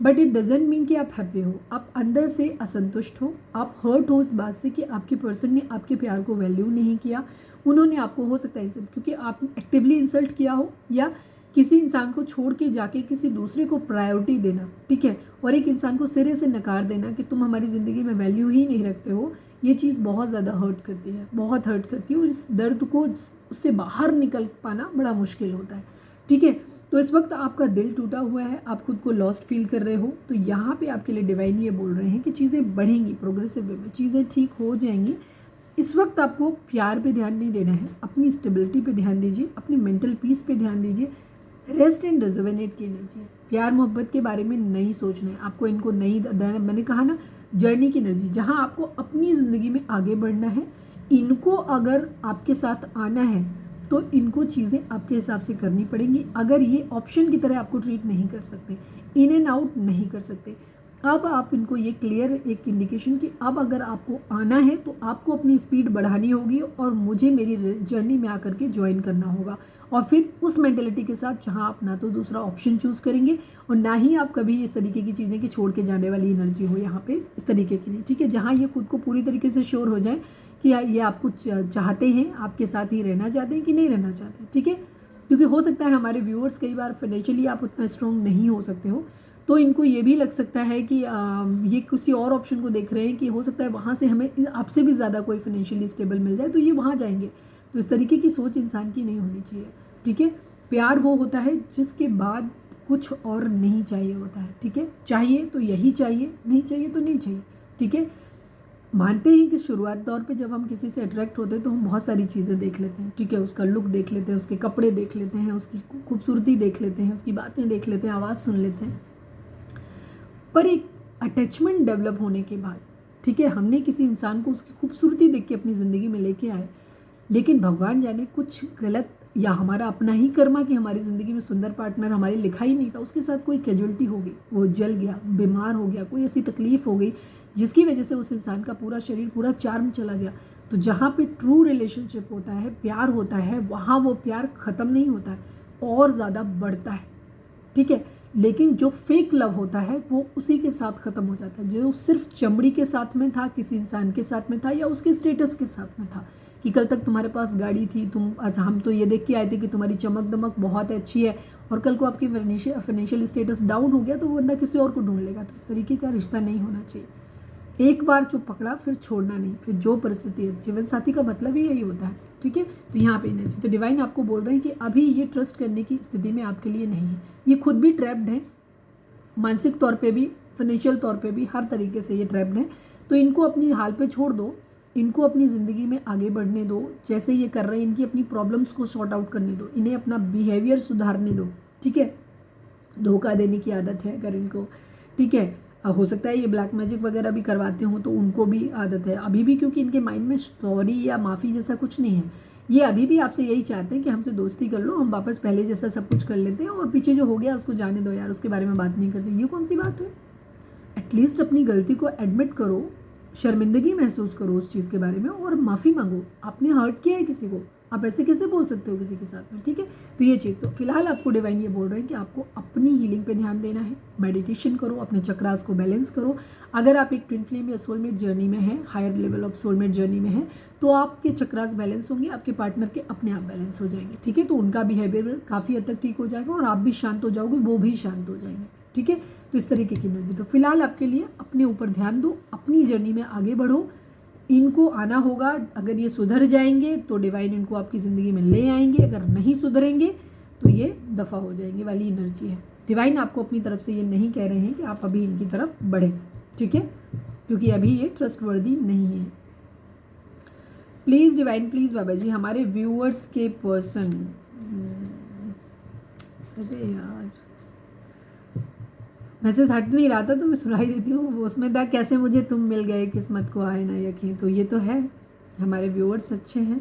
बट इट डजेंट मीन कि आप हैप्पी हो। आप अंदर से असंतुष्ट हो, आप हर्ट हो इस बात से कि आपकी पर्सन ने आपके प्यार को वैल्यू नहीं किया। उन्होंने आपको, हो सकता है सब क्योंकि आप एक्टिवली इंसल्ट किया हो, या किसी इंसान को छोड़ के जाके किसी दूसरे को प्रायोरिटी देना, ठीक है, और एक इंसान को सिरे से नकार देना कि तुम हमारी ज़िंदगी में वैल्यू ही नहीं रखते हो, ये चीज़ बहुत ज़्यादा हर्ट करती है, बहुत हर्ट करती है। और इस दर्द को, उससे बाहर निकल पाना बड़ा मुश्किल होता है, ठीक है। तो इस वक्त आपका दिल टूटा हुआ है, आप खुद को लॉस्ट फील कर रहे हो। तो यहाँ पे आपके लिए डिवाइन ये बोल रहे हैं कि चीज़ें बढ़ेंगी प्रोग्रेसिव वे में, चीज़ें ठीक हो जाएंगी। इस वक्त आपको प्यार पे ध्यान नहीं देना है, अपनी स्टेबिलिटी पे ध्यान दीजिए, अपनी मेंटल पीस पे ध्यान दीजिए। रेस्ट एंड रिजुवेनेट की एनर्जी है, प्यार मोहब्बत के बारे में नहीं सोचना है आपको, इनको नहीं, मैंने कहा ना, जर्नी की एनर्जी, जहाँ आपको अपनी ज़िंदगी में आगे बढ़ना है। इनको अगर आपके साथ आना है तो इनको चीज़ें आपके हिसाब से करनी पड़ेंगी। अगर ये ऑप्शन की तरह आपको ट्रीट नहीं कर सकते, इन एंड आउट नहीं कर सकते, अब आप इनको ये क्लियर एक इंडिकेशन कि अब अगर आपको आना है तो आपको अपनी स्पीड बढ़ानी होगी और मुझे मेरी जर्नी में आकर के ज्वाइन करना होगा। और फिर उस मेंटेलिटी के साथ जहाँ आप ना तो दूसरा ऑप्शन चूज़ करेंगे और ना ही आप कभी इस तरीके की चीज़ें कि छोड़ के जाने वाली एनर्जी हो यहाँ पे, इस तरीके की नहीं, ठीक है। जहाँ ये खुद को पूरी तरीके से श्योर हो जाए कि ये आपको चाहते हैं, आपके साथ ही रहना चाहते हैं कि नहीं रहना चाहते, ठीक है। क्योंकि हो सकता है हमारे व्यूअर्स कई बार फाइनेंशियली आप उतना स्ट्रॉन्ग नहीं हो सकते हो, तो इनको ये भी लग सकता है कि ये किसी और ऑप्शन को देख रहे हैं कि हो सकता है वहाँ से हमें आपसे भी ज़्यादा कोई फाइनेंशियली स्टेबल मिल जाए तो ये वहाँ जाएंगे। तो इस तरीके की सोच इंसान की नहीं होनी चाहिए, ठीक है। प्यार वो होता है जिसके बाद कुछ और नहीं चाहिए होता है, ठीक है। चाहिए तो यही चाहिए, नहीं चाहिए तो नहीं चाहिए, ठीक है। मानते हैं कि शुरुआत दौर पे जब हम किसी से अट्रैक्ट होते हैं तो हम बहुत सारी चीज़ें देख लेते हैं, ठीक है। उसका लुक देख लेते हैं, उसके कपड़े देख लेते हैं, उसकी खूबसूरती देख लेते हैं, उसकी बातें देख लेते हैं, आवाज़ सुन लेते हैं। पर एक अटैचमेंट डेवलप होने के बाद, ठीक है, हमने किसी इंसान को उसकी खूबसूरती देख के अपनी ज़िंदगी में लेके आए, लेकिन भगवान जाने कुछ गलत या हमारा अपना ही कर्मा कि हमारी ज़िंदगी में सुंदर पार्टनर हमारी लिखा ही नहीं था, उसके साथ कोई कैजुअलिटी हो गई, वो जल गया, बीमार हो गया, कोई ऐसी तकलीफ़ हो गई जिसकी वजह से उस इंसान का पूरा शरीर, पूरा चार्म चला गया। तो जहाँ पे ट्रू रिलेशनशिप होता है, प्यार होता है, वहाँ वो प्यार ख़त्म नहीं होता है, और ज़्यादा बढ़ता है, ठीक है। लेकिन जो फेक लव होता है वो उसी के साथ ख़त्म हो जाता है, जो सिर्फ चमड़ी के साथ में था, किसी इंसान के साथ में था, या उसके स्टेटस के साथ में था कि कल तक तुम्हारे पास गाड़ी थी, तुम, अच्छा हम तो ये देख के आए थे कि तुम्हारी चमक दमक बहुत अच्छी है, और कल को आपकी फाइनेंशियल स्टेटस डाउन हो गया तो वो बंदा किसी और को ढूंढ लेगा। तो इस तरीके का रिश्ता नहीं होना चाहिए। एक बार जो पकड़ा फिर छोड़ना नहीं, फिर जो परिस्थिति है, जीवन साथी का मतलब ही यही होता है, ठीक है। तो यहाँ पे एनर्जी, तो डिवाइन आपको बोल रहे हैं कि अभी ये ट्रस्ट करने की स्थिति में आपके लिए नहीं है। ये खुद भी ट्रैप्ड है, मानसिक तौर पे भी, फाइनेंशियल तौर पे भी, हर तरीके से ये ट्रैप्ड है। तो इनको अपनी हाल पे छोड़ दो, इनको अपनी ज़िंदगी में आगे बढ़ने दो, जैसे ये कर रहे हैं, इनकी अपनी प्रॉब्लम्स को सॉर्ट आउट करने दो, इन्हें अपना बिहेवियर सुधारने दो, ठीक है। धोखा देने की आदत है अगर इनको, ठीक है, हो सकता है ये ब्लैक मैजिक वगैरह भी करवाते हो तो उनको भी आदत है अभी भी, क्योंकि इनके माइंड में सॉरी या माफ़ी जैसा कुछ नहीं है। ये अभी भी आपसे यही चाहते हैं कि हमसे दोस्ती कर लो, हम वापस पहले जैसा सब कुछ कर लेते हैं और पीछे जो हो गया उसको जाने दो यार, उसके बारे में बात नहीं करते। ये कौन सी बात हुई? एटलीस्ट अपनी गलती को एडमिट करो, शर्मिंदगी महसूस करो उस चीज़ के बारे में और माफ़ी मांगो। आपने हर्ट किया है किसी को, आप ऐसे कैसे बोल सकते हो किसी के साथ में? ठीक है, तो ये चीज़ तो फिलहाल आपको डिवाइन ये बोल रहे हैं कि आपको अपनी हीलिंग पे ध्यान देना है, मेडिटेशन करो, अपने चक्रास को बैलेंस करो। अगर आप एक ट्विन फ्लेम या सोलमेट जर्नी में है, higher level of soulmate journey में है, तो आपके चक्रास बैलेंस होंगे, आपके पार्टनर के अपने आप बैलेंस हो जाएंगे। ठीक है, तो उनका बिहेवियर काफ़ी हद तक ठीक हो जाएगा और आप भी शांत हो जाओगे, वो भी शांत हो जाएंगे। ठीक है, तो इस तरीके की एनर्जी। तो फिलहाल आपके लिए अपने ऊपर ध्यान दो, अपनी जर्नी में आगे बढ़ो। इनको आना होगा, अगर ये सुधर जाएंगे तो डिवाइन इनको आपकी ज़िंदगी में ले आएंगे, अगर नहीं सुधरेंगे तो ये दफ़ा हो जाएंगे वाली एनर्जी है। डिवाइन आपको अपनी तरफ से ये नहीं कह रहे हैं कि आप अभी इनकी तरफ बढ़ें। ठीक है, क्योंकि अभी ये ट्रस्टवर्दी नहीं है। प्लीज़ डिवाइन, प्लीज़ बाबा जी हमारे व्यूअर्स के पर्सन, अरे यार मैसेज हट नहीं रहा था तो मैं सुनाई देती हूँ, उसमें था कैसे मुझे तुम मिल गए, किस्मत को आए ना यकीन। तो ये तो है, हमारे व्यूअर्स अच्छे हैं।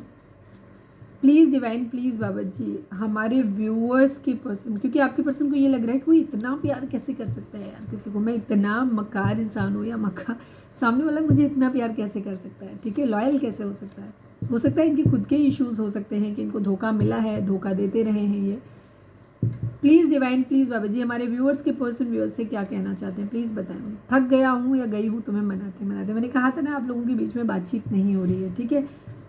प्लीज़ डिवाइन, प्लीज़ बाबा जी हमारे व्यूअर्स के पर्सन, क्योंकि आपके पर्सन को ये लग रहा है कि वो इतना प्यार कैसे कर सकता है यार किसी को, मैं इतना मक्कार इंसान हूँ या मक्का, सामने वाला मुझे इतना प्यार कैसे कर सकता है? ठीक है, लॉयल कैसे हो सकता है? हो सकता है इनके खुद के इश्यूज़ हो सकते हैं कि इनको धोखा मिला है, धोखा देते रहे हैं ये। प्लीज़ डिवाइन, प्लीज़ बाबा जी हमारे व्यूअर्स के पर्सन व्यूअर्स से क्या कहना चाहते हैं, प्लीज़ बताएं। थक गया हूँ या गई हूँ तुम्हें मनाते मनाते। मैंने कहा था ना आप लोगों के बीच में बातचीत नहीं हो रही है। ठीक है,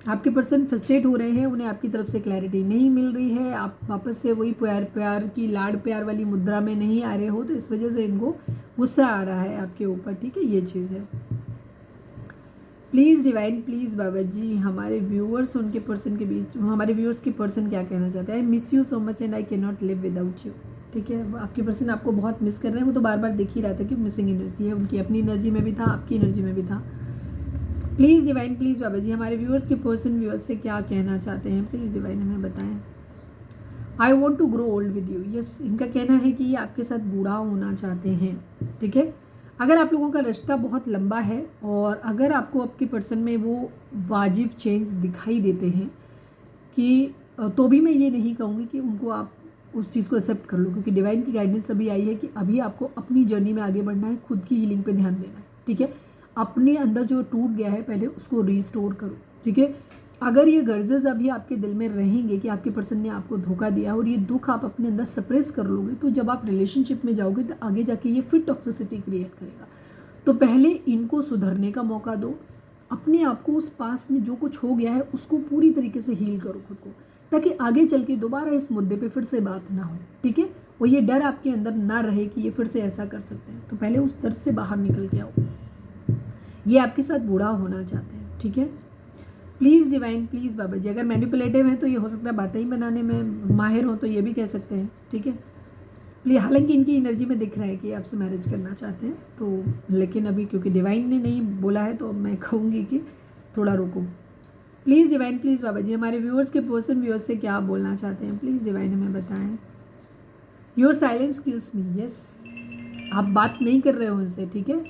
आपके पर्सन फ्रस्ट्रेट हो रहे हैं, उन्हें आपकी तरफ से क्लैरिटी नहीं मिल रही है, आप वापस से वही प्यार की लाड प्यार वाली मुद्रा में नहीं आ रहे हो, तो इस वजह से इनको गुस्सा आ रहा है आपके ऊपर। ठीक है, ये चीज़ है। प्लीज़ डिवाइन, प्लीज़ बाबा जी हमारे व्यूअर्स उनके पर्सन के बीच, हमारे व्यूअर्स के पर्सन क्या कहना चाहते हैं? I miss you so much and I can not live without you. ठीक है, आपके पर्सन आपको बहुत मिस कर रहे हैं, वो तो बार बार दिख ही रहा था कि मिसिंग एनर्जी है उनकी, अपनी एनर्जी में भी था, आपकी एनर्जी में भी था। प्लीज़ डिवाइन, प्लीज़ बाबा जी हमारे व्यूअर्स के पर्सन व्यूअर्स से क्या कहना चाहते हैं, प्लीज़ डिवाइन हमें बताएं। I want to grow old with you. Yes, इनका कहना है कि ये आपके साथ बूढ़ा होना चाहते हैं। ठीक है, अगर आप लोगों का रिश्ता बहुत लंबा है और अगर आपको आपके पर्सन में वो वाजिब चेंज दिखाई देते हैं कि, तो भी मैं ये नहीं कहूँगी कि उनको आप उस चीज़ को एक्सेप्ट कर लो, क्योंकि डिवाइन की गाइडेंस अभी आई है कि अभी आपको अपनी जर्नी में आगे बढ़ना है, खुद की हीलिंग पे ध्यान देना है। ठीक है, अपने अंदर जो टूट गया है पहले उसको रिस्टोर करो। ठीक है, अगर ये गर्जेस अभी आपके दिल में रहेंगे कि आपके पर्सन ने आपको धोखा दिया और ये दुख आप अपने अंदर सप्रेस कर लोगे, तो जब आप रिलेशनशिप में जाओगे तो आगे जाके ये फिर टॉक्सिसिटी क्रिएट करेगा। तो पहले इनको सुधरने का मौका दो, अपने आप को उस पास में जो कुछ हो गया है उसको पूरी तरीके से हील करो खुद को, ताकि आगे चल के दोबारा इस मुद्दे पे फिर से बात ना हो। ठीक है, और ये डर आपके अंदर ना रहे कि ये फिर से ऐसा कर सकते हैं, तो पहले उस दर्द से बाहर निकल के आओ। ये आपके साथ बूढ़ा होना चाहते हैं। ठीक है, प्लीज़ डिवाइन, प्लीज़ बाबा जी, अगर मैनिपुलेटिव है तो ये हो सकता है बातें ही बनाने में माहिर हो, तो ये भी कह सकते हैं। ठीक है, प्लीज, हालांकि इनकी एनर्जी में दिख रहा है कि आपसे मैरिज करना चाहते हैं, तो लेकिन अभी क्योंकि डिवाइन ने नहीं बोला है तो मैं कहूँगी कि थोड़ा रुको। प्लीज़ डिवाइन, प्लीज़ बाबा जी हमारे व्यूअर्स के पर्सन व्यूअर्स से क्या बोलना चाहते हैं, प्लीज़ डिवाइन हमें बताएं। Your silence kills me. Yes, आप बात नहीं कर रहे हो इनसे। ठीक है,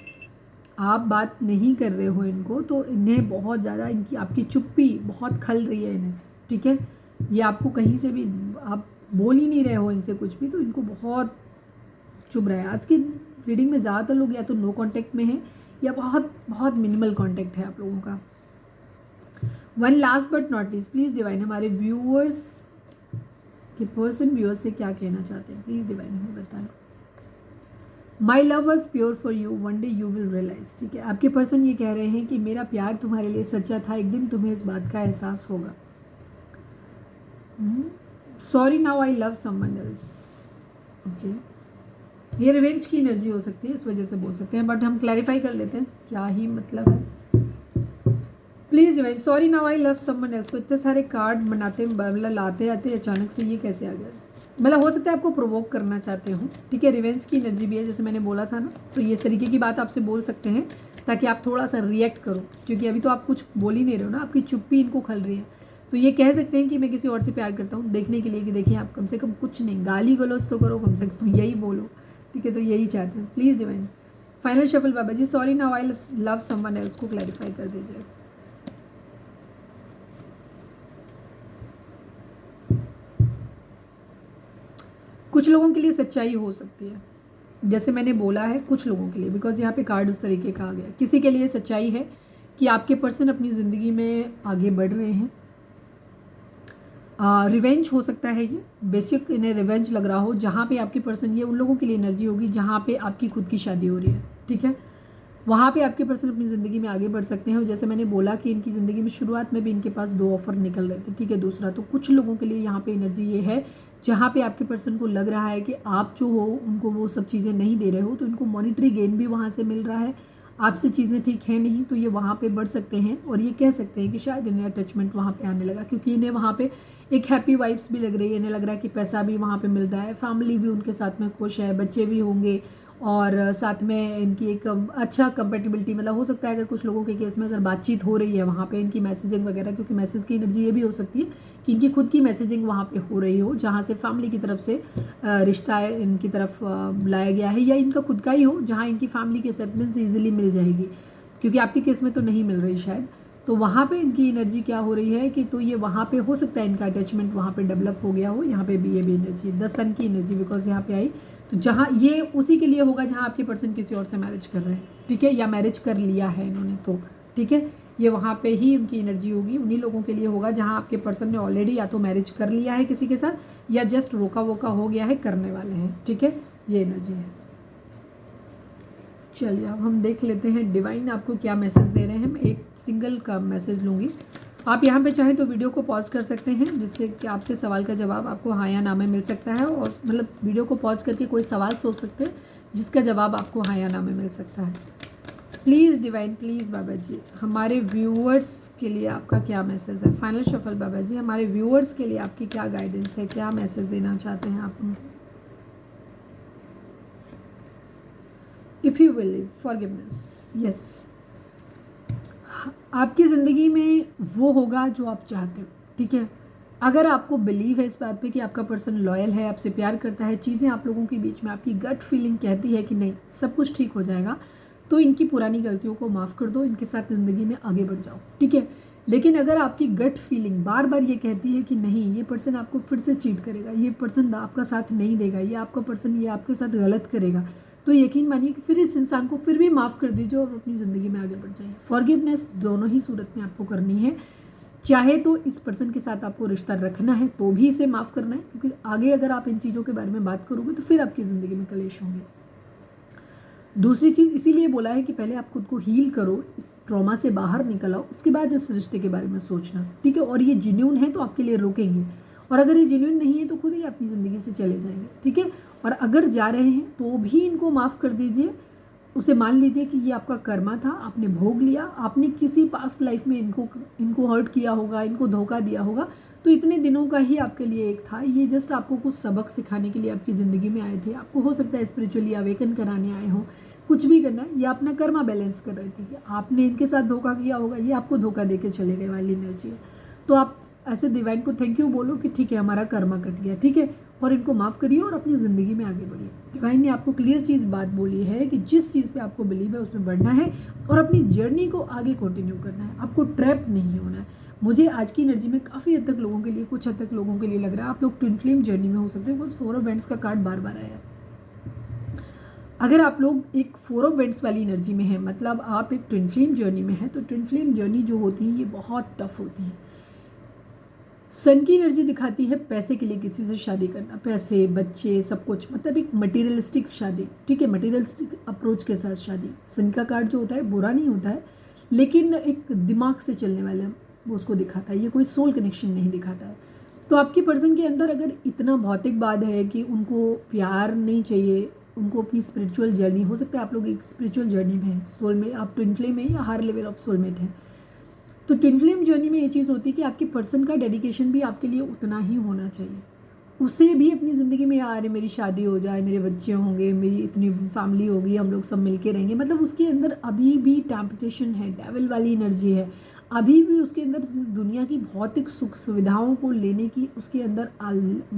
आप बात नहीं कर रहे हो इनको, तो इन्हें बहुत ज़्यादा इनकी आपकी चुप्पी बहुत खल रही है इन्हें। ठीक है, ये आपको कहीं से भी, आप बोल ही नहीं रहे हो इनसे कुछ भी, तो इनको बहुत चुभ रहा है। आज की रीडिंग में ज़्यादातर लोग या तो नो कांटेक्ट में हैं या बहुत बहुत मिनिमल कांटेक्ट है आप लोगों का। One last but not least, please divine हमारे व्यूअर्स के पर्सन व्यूअर्स से क्या कहना चाहते हैं, प्लीज़ डिवाइन हमें बताएं। My love was pure for you, one day you will realise. ठीक है, आपके पर्सन ये कह रहे हैं कि मेरा प्यार तुम्हारे लिए सच्चा था, एक दिन तुम्हें इस बात का एहसास होगा। Sorry now I love someone else. Okay, ये रिवेंज की एनर्जी हो सकती है, इस वजह से बोल सकते हैं, बट हम क्लैरिफाई कर लेते हैं क्या ही मतलब है। Please divine, sorry now I love someone else को इतने सारे कार्ड बनाते मतलब लाते आते अचानक से ये कैसे आ गया? मतलब हो सकता है आपको प्रोवोक करना चाहते हो। ठीक है, रिवेंज की एनर्जी भी है जैसे मैंने बोला था ना, तो ये तरीके की बात आपसे बोल सकते हैं ताकि आप थोड़ा सा रिएक्ट करो, क्योंकि अभी तो आप कुछ बोल ही नहीं रहे हो ना, आपकी चुप्पी इनको खल रही है। तो ये कह सकते हैं कि मैं किसी और से प्यार करता हूँ, देखने के लिए कि देखिए आप कम से कम कुछ नहीं, गाली गलौज तो करो, कम से कम यही बोलो। ठीक है, तो यही चाहते हैं। Please divine, final shuffle Baba ji, sorry now I love someone else को क्लैरिफाई कर दीजिए। कुछ लोगों के लिए सच्चाई हो सकती है, जैसे मैंने बोला है कुछ लोगों के लिए, बिकॉज यहाँ पे कार्ड उस तरीके का आ गया। किसी के लिए सच्चाई है कि आपके पर्सन अपनी ज़िंदगी में आगे बढ़ रहे हैं। रिवेंज हो सकता है, ये बेसिक इन्हें रिवेंज लग रहा हो। जहाँ पे आपके पर्सन, ये उन लोगों के लिए एनर्जी होगी जहाँ पे आपकी खुद की शादी हो रही है, ठीक है। वहाँ पे आपके पर्सन अपनी ज़िंदगी में आगे बढ़ सकते हैं। और जैसे मैंने बोला कि इनकी ज़िंदगी में शुरुआत में भी इनके पास 2 ऑफर निकल रहे थे, ठीक है। दूसरा तो कुछ लोगों के लिए यहाँ पे एनर्जी ये है जहाँ पे आपके पर्सन को लग रहा है कि आप जो हो उनको वो सब चीज़ें नहीं दे रहे हो, तो इनको मॉनिटरी गेन भी वहाँ से मिल रहा है। आपसे चीज़ें ठीक है नहीं, तो ये वहाँ पे बढ़ सकते हैं। और ये कह सकते हैं कि शायद इन्हें अटैचमेंट वहाँ पे आने लगा, क्योंकि इन्हें वहाँ पे एक हैप्पी वाइब्स भी लग रही है। इन्हें लग रहा है कि पैसा भी वहाँ पे मिल रहा है, फैमिली भी उनके साथ में खुश है, बच्चे भी होंगे, और साथ में इनकी एक अच्छा कंपेटिबिलिटी, मतलब हो सकता है अगर कुछ लोगों के केस में अगर बातचीत हो रही है वहाँ पे इनकी मैसेजिंग वगैरह, क्योंकि मैसेज की एनर्जी ये भी हो सकती है कि इनकी खुद की मैसेजिंग वहाँ पे हो रही हो, जहाँ से फैमिली की तरफ से रिश्ता इनकी तरफ लाया गया है, या इनका खुद का ही हो जहाँ इनकी फैमिली की एक्सेप्टेंस ईजिली मिल जाएगी, क्योंकि आपके केस में तो नहीं मिल रही शायद। तो वहाँ पे इनकी एनर्जी क्या हो रही है कि तो ये वहाँ पे हो सकता है इनका अटैचमेंट वहाँ पे डेवलप हो गया हो। यहाँ पे भी ये भी एनर्जी 10 सन की एनर्जी बिकॉज यहाँ पे आई, तो जहाँ ये उसी के लिए होगा जहाँ आपके पर्सन किसी और से मैरिज कर रहे हैं, ठीक है, या मैरिज कर लिया है इन्होंने, तो ठीक है, ये वहाँ पे ही उनकी एनर्जी होगी। उन्हीं लोगों के लिए होगा जहाँ आपके पर्सन ने ऑलरेडी या तो मैरिज कर लिया है किसी के साथ, या जस्ट रोका वोका हो गया है, करने वाले हैं, ठीक है, ये एनर्जी है। चलिए अब हम देख लेते हैं डिवाइन आपको क्या मैसेज दे रहे हैं। मैं एक सिंगल का मैसेज लूँगी। आप यहाँ पे चाहें तो वीडियो को पॉज कर सकते हैं, जिससे कि आपके सवाल का जवाब आपको हाँ या ना में मिल सकता है। और मतलब वीडियो को पॉज करके कोई सवाल सोच सकते हैं जिसका जवाब आपको हाँ या ना में मिल सकता है। प्लीज़ डिवाइन, प्लीज़ बाबा जी, हमारे व्यूअर्स के लिए आपका क्या मैसेज है। फाइनल शफल बाबा जी, हमारे व्यूअर्स के लिए आपकी क्या गाइडेंस है, क्या मैसेज देना चाहते हैं आप उनको। If you will forgiveness, yes, आपकी ज़िंदगी में वो होगा जो आप चाहते हो, ठीक है। अगर आपको बिलीव है इस बात पे कि आपका पर्सन लॉयल है, आपसे प्यार करता है, चीज़ें आप लोगों के बीच में आपकी गट फीलिंग कहती है कि नहीं सब कुछ ठीक हो जाएगा, तो इनकी पुरानी गलतियों को माफ़ कर दो, इनके साथ ज़िंदगी में आगे बढ़ जाओ, ठीक है। लेकिन अगर आपकी गट फीलिंग बार बार ये कहती है कि नहीं ये पर्सन आपको फिर से चीट करेगा, ये पर्सन आपका साथ नहीं देगा, ये आपका पर्सन ये आपके साथ गलत करेगा, तो यकीन मानिए कि फिर इस इंसान को फिर भी माफ़ कर दीजिए और अपनी ज़िंदगी में आगे बढ़ जाइए। फॉरगिवनेस दोनों ही सूरत में आपको करनी है। चाहे तो इस पर्सन के साथ आपको रिश्ता रखना है तो भी इसे माफ़ करना है, क्योंकि आगे अगर आप इन चीज़ों के बारे में बात करोगे तो फिर आपकी ज़िंदगी में कलेश होंगे। दूसरी चीज़ इसीलिए बोला है कि पहले आप खुद को हील करो, इस ट्रॉमा से बाहर निकल आओ, उसके बाद इस रिश्ते के बारे में सोचना, ठीक है। और ये जेन्युइन है तो आपके लिए रुकेंगे, और अगर ये जेन्युइन नहीं है तो खुद ही अपनी ज़िंदगी से चले जाएंगे, ठीक है। और अगर जा रहे हैं तो भी इनको माफ़ कर दीजिए, उसे मान लीजिए कि ये आपका कर्मा था, आपने भोग लिया, आपने किसी पास्ट लाइफ में इनको हर्ट किया होगा, इनको धोखा दिया होगा, तो इतने दिनों का ही आपके लिए एक था, ये जस्ट आपको कुछ सबक सिखाने के लिए आपकी ज़िंदगी में आए थे। आपको हो सकता है स्पिरिचुअली अवेकन कराने आए हों, कुछ भी करना है, या अपना कर्मा बैलेंस कर रहे थे कि आपने इनके साथ धोखा किया होगा, ये आपको धोखा दे के चले गए वाली एनर्जी है। तो आप ऐसे डिवाइन को थैंक यू बोलो कि ठीक है हमारा कर्मा कट गया, ठीक है, और इनको माफ़ करिए और अपनी ज़िंदगी में आगे बढ़िए। डिवाइन ने आपको क्लियर चीज़ बात बोली है कि जिस चीज़ पे आपको बिलीव है उसमें बढ़ना है और अपनी जर्नी को आगे कंटिन्यू करना है, आपको ट्रैप नहीं होना है। मुझे आज की एनर्जी में काफ़ी हद तक लोगों के लिए, कुछ हद तक लोगों के लिए लग रहा है आप लोग ट्विन फ्लेम जर्नी में हो सकते हैं, बिकॉज 4 ऑफ वेंट्स का कार्ड बार बार आया। अगर आप लोग एक 4 ऑफ वेंट्स वाली एनर्जी में हैं, मतलब आप एक ट्विन फ्लेम जर्नी में हैं, तो ट्विन फ्लेम जर्नी जो होती है ये बहुत टफ होती है। सन की एनर्जी दिखाती है पैसे के लिए किसी से शादी करना, पैसे, बच्चे, सब कुछ, मतलब एक मटेरियलिस्टिक शादी, ठीक है, मटेरियलिस्टिक अप्रोच के साथ शादी। सन का कार्ड जो होता है बुरा नहीं होता है, लेकिन एक दिमाग से चलने वाला वो उसको दिखाता है, ये कोई सोल कनेक्शन नहीं दिखाता है। तो आपके पर्सन के अंदर अगर इतना भौतिकवाद है कि उनको प्यार नहीं चाहिए, उनको अपनी स्पिरिचुअल जर्नी, हो सकता है आप लोग एक स्पिरिचुअल जर्नी में हैं, सोलमेट, आप ट्विन फ्लेम में या हायर लेवल ऑफ सोलमेट हैं, तो ट्विन फ्लेम जर्नी में ये चीज़ होती है कि आपके पर्सन का डेडिकेशन भी आपके लिए उतना ही होना चाहिए। उसे भी अपनी ज़िंदगी में यार मेरी शादी हो जाए, मेरे बच्चे होंगे, मेरी इतनी फैमिली होगी, हम लोग सब मिलके रहेंगे, मतलब उसके अंदर अभी भी टेम्पटेशन है, डेविल वाली एनर्जी है, अभी भी उसके अंदर इस दुनिया की भौतिक सुख सुविधाओं को लेने की उसके अंदर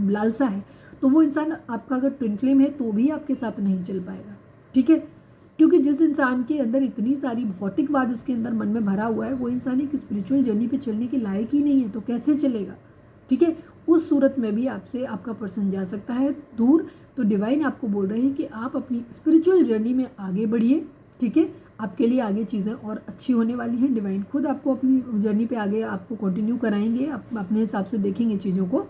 लालसा है। तो वो इंसान आपका अगर ट्विन फ्लेम है तो भी आपके साथ नहीं चल पाएगा, ठीक है। क्योंकि जिस इंसान के अंदर इतनी सारी भौतिकवाद उसके अंदर मन में भरा हुआ है, वो इंसान एक स्पिरिचुअल जर्नी पे चलने के लायक ही नहीं है, तो कैसे चलेगा? ठीक है, उस सूरत में भी आपसे आपका पर्सन जा सकता है दूर। तो डिवाइन आपको बोल रहे हैं कि आप अपनी स्पिरिचुअल जर्नी में आगे बढ़िए। ठीक है, आपके लिए आगे चीज़ें और अच्छी होने वाली हैं। डिवाइन खुद आपको अपनी जर्नी पे आगे आपको कंटिन्यू कराएंगे, आप अपने हिसाब से देखेंगे चीज़ों को।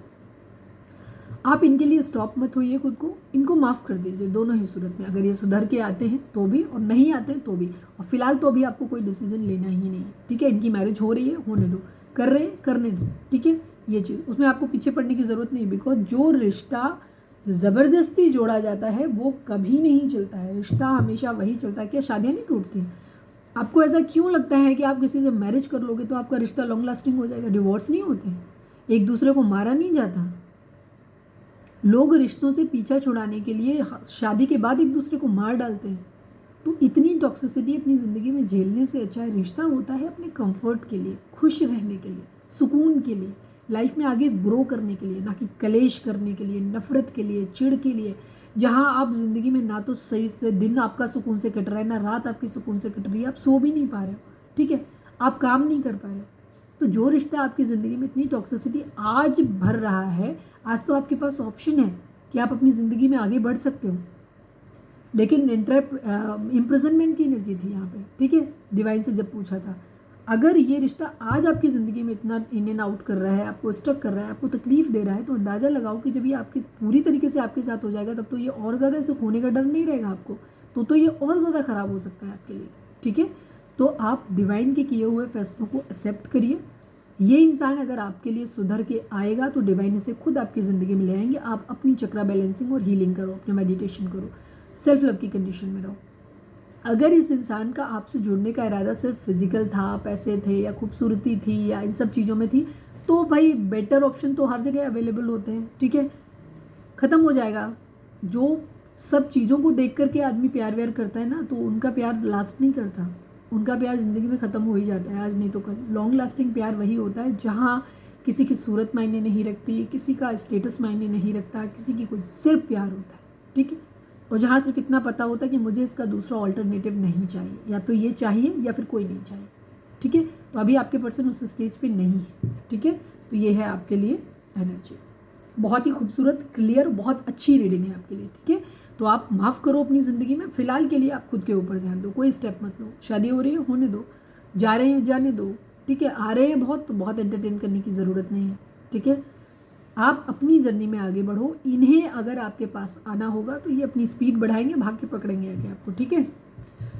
आप इनके लिए स्टॉप मत होइए, खुद को इनको माफ़ कर दीजिए दोनों ही सूरत में। अगर ये सुधर के आते हैं तो भी, और नहीं आते हैं तो भी। और फिलहाल तो अभी आपको कोई डिसीजन लेना ही नहीं है। ठीक है, इनकी मैरिज हो रही है, होने दो, कर रहे हैं, करने दो। ठीक है, ये चीज़ उसमें आपको पीछे पड़ने की ज़रूरत नहीं, बिकॉज जो रिश्ता ज़बरदस्ती जोड़ा जाता है वो कभी नहीं चलता है। रिश्ता हमेशा वही चलता है। क्या शादियाँ नहीं टूटती? आपको ऐसा क्यों लगता है कि आप किसी से मैरिज कर लोगे तो आपका रिश्ता लॉन्ग लास्टिंग हो जाएगा? डिवोर्स नहीं होते, एक दूसरे को मारा नहीं जाता। लोग रिश्तों से पीछा छुड़ाने के लिए शादी के बाद एक दूसरे को मार डालते हैं। तो इतनी टॉक्सिसिटी अपनी ज़िंदगी में झेलने से अच्छा है रिश्ता होता है अपने कंफर्ट के लिए, खुश रहने के लिए, सुकून के लिए, लाइफ में आगे ग्रो करने के लिए, ना कि कलेश करने के लिए, नफरत के लिए, चिढ़ के लिए। जहाँ आप ज़िंदगी में ना तो सही से दिन आपका सुकून से कट रहा है, ना रात आपकी सुकून से कट रही है, आप सो भी नहीं पा रहे हो। ठीक है, आप काम नहीं कर पा रहे हो। तो जो रिश्ता आपकी ज़िंदगी में इतनी टॉक्सिसिटी आज भर रहा है, आज तो आपके पास ऑप्शन है कि आप अपनी ज़िंदगी में आगे बढ़ सकते हो। लेकिन इम्प्रिजनमेंट की एनर्जी थी यहाँ पे। ठीक है, डिवाइन से जब पूछा था, अगर ये रिश्ता आज आपकी ज़िंदगी में इतना इन एंड आउट कर रहा है, आपको स्टक कर रहा है, आपको तकलीफ़ दे रहा है, तो अंदाज़ा लगाओ कि जब ये आपकी पूरी तरीके से आपके साथ हो जाएगा तब तो ये और ज़्यादा ऐसे खोने का डर नहीं रहेगा आपको, तो ये और ज़्यादा ख़राब हो सकता है आपके लिए। ठीक है, तो आप डिवाइन के किए हुए फैसलों को एक्सेप्ट करिए। ये इंसान अगर आपके लिए सुधर के आएगा तो डिवाइन इसे खुद आपकी ज़िंदगी में ले आएंगे। आप अपनी चक्रा बैलेंसिंग और हीलिंग करो, अपने मेडिटेशन करो, सेल्फ लव की कंडीशन में रहो। अगर इस इंसान का आपसे जुड़ने का इरादा सिर्फ फिजिकल था, पैसे थे या खूबसूरती थी या इन सब चीज़ों में थी, तो भाई बेटर ऑप्शन तो हर जगह अवेलेबल होते हैं। ठीक है, ख़त्म हो जाएगा। जो सब चीज़ों को देख करके आदमी प्यार व्यार करता है ना, तो उनका प्यार लास्ट नहीं करता, उनका प्यार ज़िंदगी में ख़त्म हो ही जाता है, आज नहीं तो कल। लॉन्ग लास्टिंग प्यार वही होता है जहाँ किसी की सूरत मायने नहीं रखती, किसी का स्टेटस मायने नहीं रखता, किसी की कोई, सिर्फ प्यार होता है। ठीक है, और जहाँ सिर्फ इतना पता होता है कि मुझे इसका दूसरा ऑल्टरनेटिव नहीं चाहिए, या तो ये चाहिए या फिर कोई नहीं चाहिए। ठीक है, तो अभी आपके पर्सन उस स्टेज पे नहीं है। ठीक है, तो ये है आपके लिए एनर्जी। बहुत ही खूबसूरत, क्लियर, बहुत अच्छी रीडिंग है आपके लिए। ठीक है, तो आप माफ़ करो अपनी ज़िंदगी में। फ़िलहाल के लिए आप खुद के ऊपर ध्यान दो, कोई स्टेप मत लो। शादी हो रही है, होने दो, जा रहे हैं, जाने दो। ठीक है, आ रहे हैं बहुत, तो बहुत एंटरटेन करने की ज़रूरत नहीं है। ठीक है, आप अपनी जर्नी में आगे बढ़ो। इन्हें अगर आपके पास आना होगा तो ये अपनी स्पीड बढ़ाएंगे, भाग के पकड़ेंगे आगे आपको। ठीक है,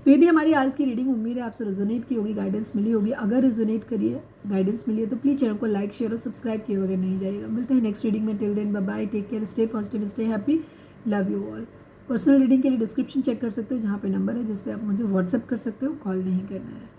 तो यदि हमारी आज की रीडिंग, उम्मीद है आपसे रेजोनेट की होगी, गाइडेंस मिली होगी। अगर रेजोनेट करिए, गाइडेंस मिली है तो प्लीज़ चैनल को लाइक, शेयर और सब्सक्राइब किए बगैर नहीं जाइएगा। मिलते हैं नेक्स्ट रीडिंग में। Till then bye bye, take care, stay positive, stay happy, love you all. Personal reading के लिए डिस्क्रिप्शन चेक कर सकते हो, जहाँ पे नंबर है जिस पे आप मुझे व्हाट्सअप कर सकते हो, कॉल नहीं करना है।